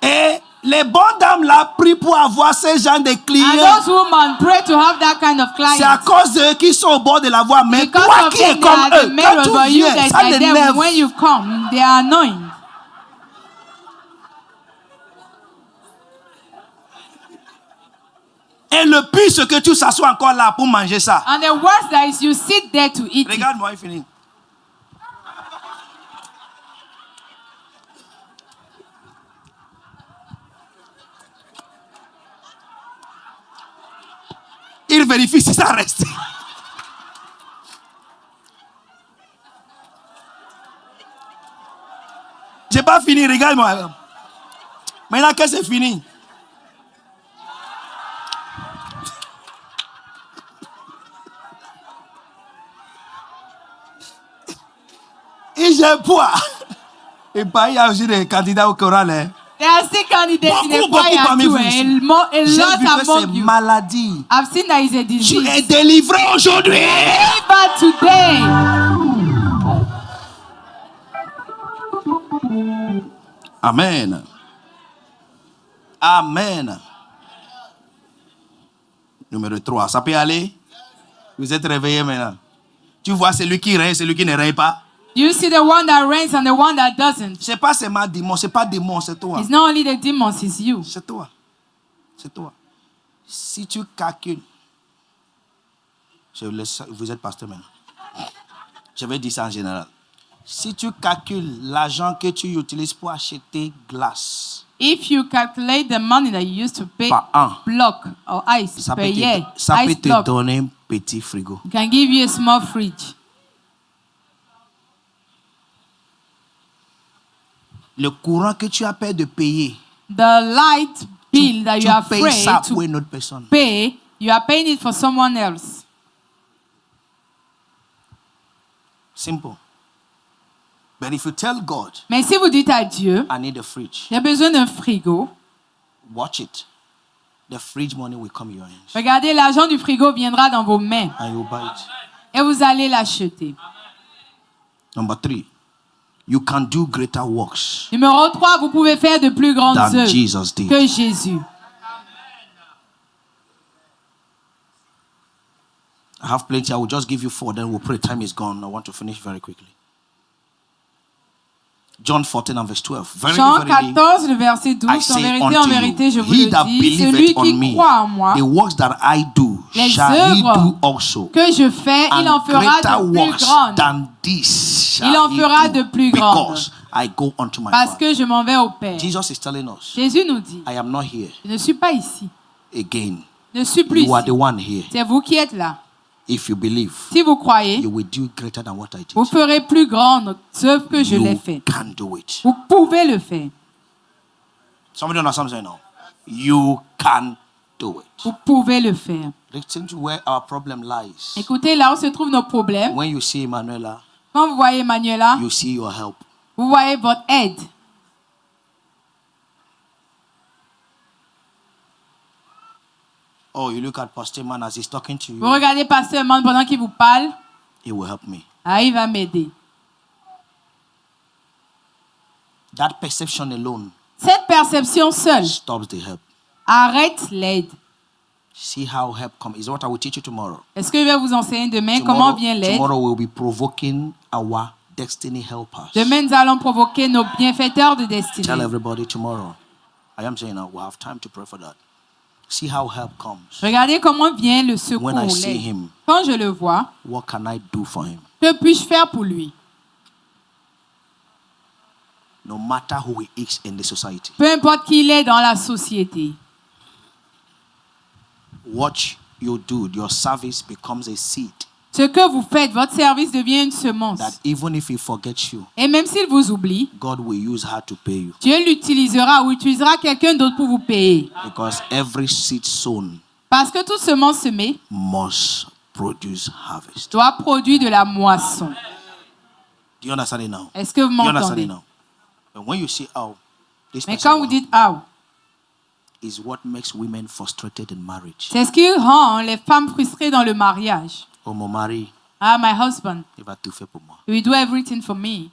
Et les bonnes dames là prient pour avoir ce genre de And clients. those women pray to have that kind of C'est à client. cause d'eux qui sont au bord de la voie. Mais Because toi of qui es them, they comme are the eux, mirror, quand but tu you viens, that ça like them, l'énerve. when you come, they are annoying. Et le pire, c'est que tu s'assois encore là pour manger ça. And the worst that is you sit there to eat it. Regarde-moi, il finit. Il vérifie si ça reste. J'ai pas fini, regarde-moi. Maintenant que c'est fini. Et j'ai poids. Et pas, il y a aussi des candidats au choral. Hein. There are still candidates in the Beaucoup choir parmi too. vous A ici. lot J'ai vu que c'est among you. maladie. I've seen that it's a Tu disease. es délivré aujourd'hui. But today, Amen. Amen. Numéro 3. Ça peut aller? Vous êtes réveillés maintenant. Tu vois celui qui règne, celui qui ne règne pas. you see the one that reigns and the one that doesn't. C'est pas seulement démon, c'est pas démon, c'est toi. It's not only the demons, it's you. C'est toi. C'est toi. Si tu calcules, vous êtes pasteur maintenant. Je vais dire ça en général. Si tu calcules l'argent que tu utilises pour acheter glace If you calculate the money that you used to pay par an, block or ice ça per peut year, te ice block donner un petit frigo. can give you a small fridge. Le courant que tu as peur de payer, The light bill that tu you are payes ça afraid pour to une autre personne. pay, you are paying it for someone else. Simple. But if you tell God, Mais si vous dites à Dieu, I need a fridge, j'ai besoin d'un frigo, watch it. The fridge money will come in your hands. regardez, l'argent du frigo viendra dans vos mains And you buy it. et vous allez l'acheter. Number 3. You can do greater works Numéro 3, vous pouvez faire de plus grandes than œuvres Jesus did. que Jésus. I have plenty. I will just give you 4, then we'll pray. Time is gone. I want to finish very quickly. John 14 and verse 12. Jean Verily, 14, le verset 12, I en say vérité, unto je you, vous he le that dis, celui believeth on qui me, croit en moi, the works that I do, les shall he œuvres do also. que je fais, il en And fera greater de plus works grandes. than this shall Il en he fera do, de plus grandes. because I go unto my Parce Father. que je m'en vais au Père. Jesus is telling us, Jésus nous dit, I am not here je ne suis pas ici. again. Je ne suis plus You are ici. the one here. C'est vous qui êtes là. If you believe, Si vous croyez, you will do greater than what I did. vous ferez plus grandes œuvres que je l'ai You fait. can do it. Vous pouvez le faire. Somebody understand saying no? You can do it. Vous pouvez le faire. Listen to where our problem lies. Écoutez, là où se trouvent nos problèmes. When you see Emanuela, Quand vous voyez Manuela, you see your help. vous voyez votre aide. Oh, you look at Pastor Man as he's talking to Vous you. regardez Pasteur Man pendant qu'il vous parle. He will help me. Ah, il va m'aider. That perception alone Cette perception seule stops the help. arrête l'aide. See how help comes. Is what I will teach you tomorrow. Est-ce que je vais vous enseigner demain comment vient l'aide? Tomorrow we'll be provoking our destiny helpers. Demain, nous allons provoquer nos bienfaiteurs de Tell destinée. everybody tomorrow. I am saying now we'll have time to pray for that. See how help comes. Regardez comment vient le secours When I ou see l'aide. him, Quand je le vois, what can I do for him? que puis-je faire pour lui? No matter who he is in the society. Peu importe qui il est dans la société. What you do, your service becomes a seed Ce que vous faites, votre service devient une semence. that even if he forgets you, Et même s'il vous oublie, God will use her to pay you. Dieu l'utilisera ou utilisera quelqu'un d'autre pour vous payer. Because every seed sown Parce que toute semence semée must produce harvest. doit produire de la moisson. Do you understand it now? Est-ce que vous Do you understand m'entendez? it now? And when you see how this Mais person quand vous dites « ah », is what makes women frustrated in marriage. c'est ce qui rend les femmes frustrées dans le mariage. Oh, mon mari, Ah, my husband, il va tout faire pour moi. he will do everything for me.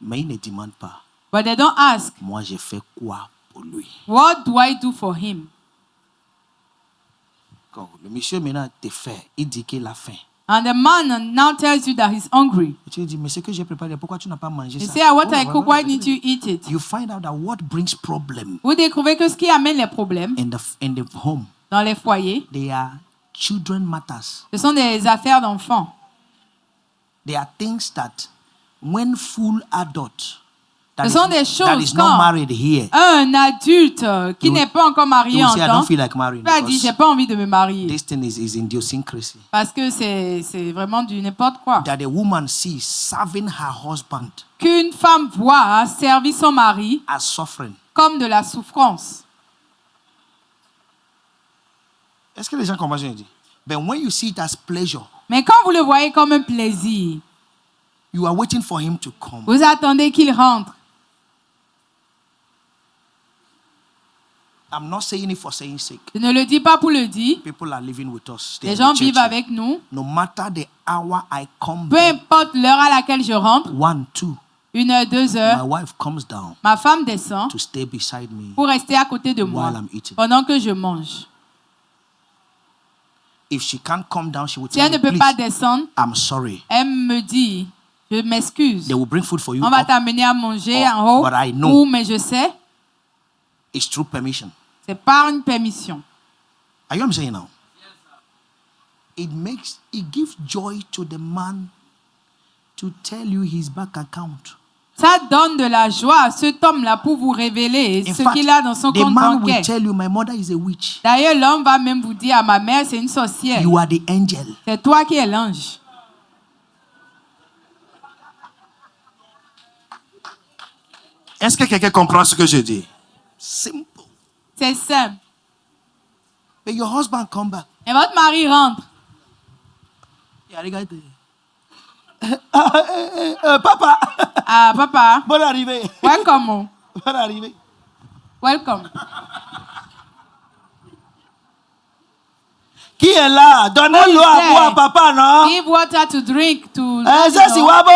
Mais il ne demande pas, But they don't ask, moi j'ai fait quoi pour lui? what do I do for him? Quand le monsieur maintenant te fait, il dit qu'il a faim. And the man now tells you that he's hungry. Et tu lui dis, mais ce que j'ai préparé, pourquoi tu n'as pas mangé You ça? say, ah, what Oh, I cook, why didn't you eat it? You find out that what brings problem Vous découvrez que ce qui amène les problèmes in the home dans les foyers, they are children matters. ce sont des affaires d'enfants. They are things that when full adult Ce sont des that choses is not quand married here, un adulte qui You- n'est pas encore you marié will say, I entend, don't feel like marrying va dire, because j'ai pas envie de me marier. this thing is idiosyncrasy. Parce que c'est vraiment du n'importe quoi. That a woman sees serving her husband Qu'une femme voit servir son mari as suffering. comme de la souffrance. Est-ce que les gens comprennent ce que je dis? But when you see it as pleasure, Mais quand vous le voyez comme un plaisir, you are waiting for him to come. vous attendez qu'il rentre. I'm not saying it for saying sake. Je ne le dis pas pour le dire. People are living with us. They Les are in gens the vivent church avec nous. No matter the hour I come Peu back, importe l'heure à laquelle je rentre, 1, 2, 1 heure, 2 my heures, wife comes down ma femme descend to stay beside me pour rester à côté de moi while I'm eating. pendant que je mange. If she can't come down, she will Si elle tell ne me, peut pas please, descendre, I'm sorry. elle me dit, je m'excuse. They will bring food for you. On va up. t'amener à manger Oh, en haut. but I know. Ou, mais je sais, It's through permission. c'est par une permission. Are you what I'm saying now? It gives joy to the man to tell you his bank account. Ça donne de la joie à cet homme-là pour vous révéler In ce fact, qu'il a dans son the compte man will bancaire. tell you, my mother is a witch. D'ailleurs, l'homme va même vous dire à ma mère, c'est une sorcière. You are the angel. C'est toi qui es l'ange. Est-ce que quelqu'un comprend ce que je dis? Simple. C'est simple. But your husband come back. Et votre mari rentre. Yeah, regardez. Papa, Ah, papa, bonne arrivée. welcome. Oh. Bonne arrivée. Welcome. Qui est là? Donnez Who is l'eau à there? boire, papa, non? Give water to drink to. Ça, c'est Wabo.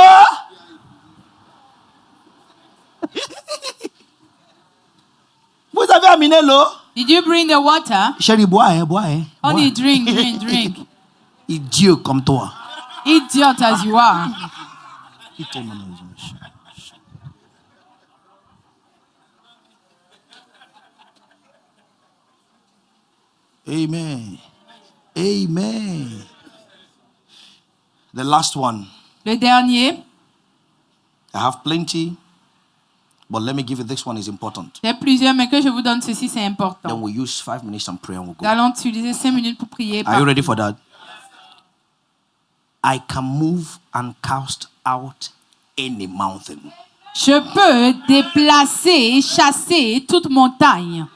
Vous avez amené l'eau? Did you bring the water? Chérie, bois, hein, bois, hein. Only bois. drink, drink, drink. Idiot comme toi. Idiot as you are. Amen. Amen. The last one. Le dernier, I have plenty, but let me give you this one is important. il y a plusieurs, mais que je vous donne ceci, c'est Then important. we'll use 5 minutes and pray and we'll Nous go. allons utiliser 5 minutes pour prier. Are you ready for that? I can move and cast out any mountain. Je peux déplacer et chasser toute montagne.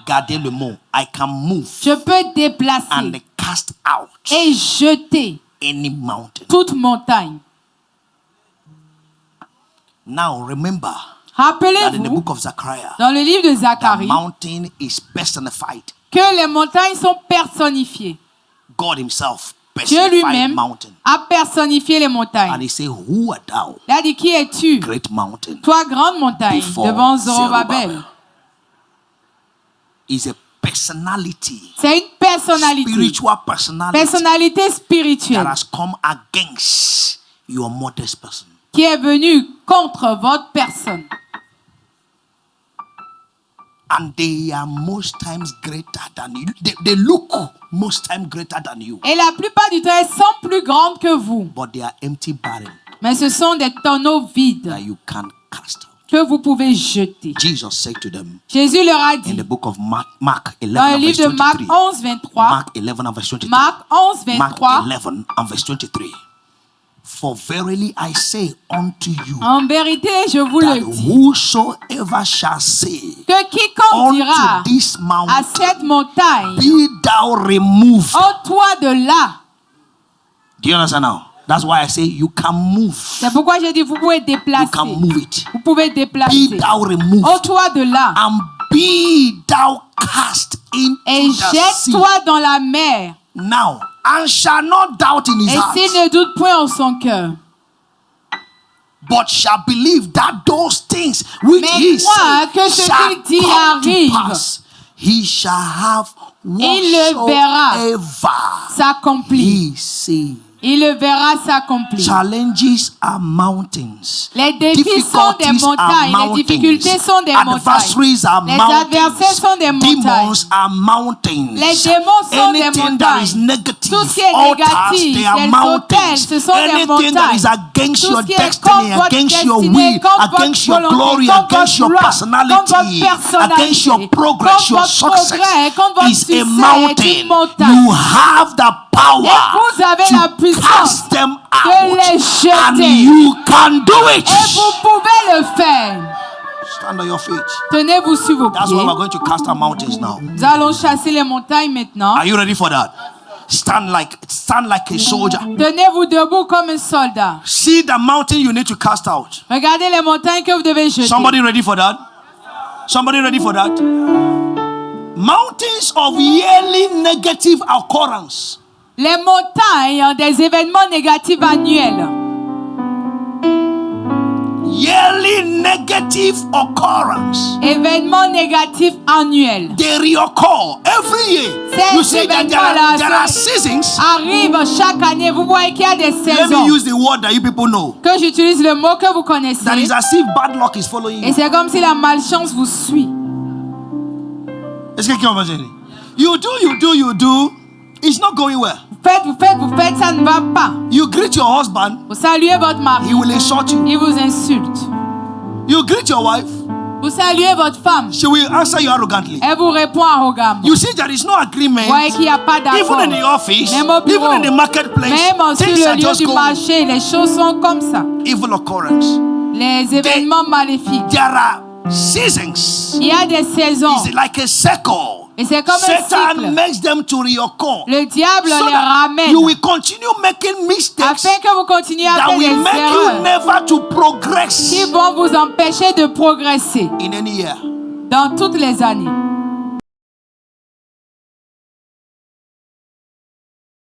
Gardez le mot. I can move Je peux déplacer and cast out et jeter any mountain. toute montagne. Now remember that in the Rappelez-vous, book of Zechariah, dans le livre de the Zacharie, mountain is personified. que les montagnes sont personnifiées. God himself Dieu personified lui-même mountain. a personnifié les And montagnes. he said, who art thou, Il a dit, qui es-tu? great mountain? Toi, grande montagne, Before devant Zorobabel. Zerubbabel. Is a personality, C'est une personnalité. spiritual personality Personnalité that spirituelle has come against your modest person. qui est venue contre votre personne. And they are most times greater than you. They look most times greater than you. Et la plupart du temps, elles sont plus grandes que vous. But they are empty barrel Mais ce sont des tonneaux vides that you can't cast out. que vous pouvez jeter. Jesus said to them Jésus leur a in dit, the book of Mark 11 dans le and verse livre de Marc 23. 11, 23, Mark 11 and verse 23. Marc 11, Mark 23, 11 and verse 23. For verily I say unto you en vérité, je vous that le dis, whosoever shall say que quiconque dira unto this à mountain, cette montagne, be thou removed. ôte-toi de là. Do you understand now? That's why I say you can move. C'est pourquoi j'ai dit, vous pouvez You déplacer. can move it. Vous pouvez Be déplacer. thou removed. Ôte-toi de là And be thou cast into et the sea. jette-toi dans la mer. Now, and shall not doubt in his Et heart, s'il ne doute point en son cœur, but shall believe that those things which mais he crois said que ce shall qu'il dit come to arrive. pass, he shall have Il le verra whatsoever s'accomplit. he said. il le verra s'accomplir. Challenges are mountains. Les défis sont des Difficulties are montagnes, les difficultés sont des Adversaries are montagnes. Les adversaires sont des montagnes. Demons are mountains. Les démons sont des Anything that is montagnes. negative, Tout ce qui est altars, négatif, they are les mountains. hôtels, ce sont des Anything that is montagnes. against Tout your ce qui est destiny, contre votre against your destinée, will, contre votre against your volonté, glory, contre against votre your gloire, personality, contre votre personnalité, against your progress, contre your votre success, progrès, contre votre is succès a est mountain. une montagne. You have the power Et vous avez la to puissance cast them de les out, and jeter. you can do it. Et vous pouvez le faire. Stand on your feet. Tenez-vous sur vos That's pieds. why we're going to cast our mountains now. Nous allons chasser les montagnes maintenant. Are you ready for that? Stand like a soldier. Tenez-vous debout comme un soldat. See the mountain you need to cast out. Regardez les montagnes que vous devez jeter. Somebody ready for that? Somebody ready for that? Mountains of yearly negative occurrence. Les montagnes des événements négatifs annuels. Yearly negative occurrence. Événements négatifs annuels. They reoccur every year. Ces You see that événements-là there are seasons. arrivent chaque année. Vous voyez qu'il y a des Let me saisons. use the word that you people know. Que j'utilise le mot que vous connaissez. That is as if bad luck is following Et you. c'est comme si la malchance vous suit. Est-ce que quelqu'un va imaginer? You do. It's not going well. Vous faites, ça ne va pas. You greet your husband, Vous saluez votre mari. he will insult you. Il vous insulte. You greet your wife, Vous saluez votre femme. she will answer you arrogantly. Elle vous répond arrogamment. You see, there is no agreement. Vous voyez qu'il n'y a pas d'accord. Even in the office, Même au bureau, even in the marketplace, même sur things are le lieu just du going. marché, les choses sont comme ça. Evil occurrence. Les événements maléfiques. There are seasons. Il y a des saisons. It's like a circle. Et c'est comme un Satan cycle. makes them to reoccur. Le diable So les that ramène you will continue making mistakes afin que vous continuiez à that faire will des make you erreurs never to progress qui vont vous empêcher de progresser in any year. dans toutes les années.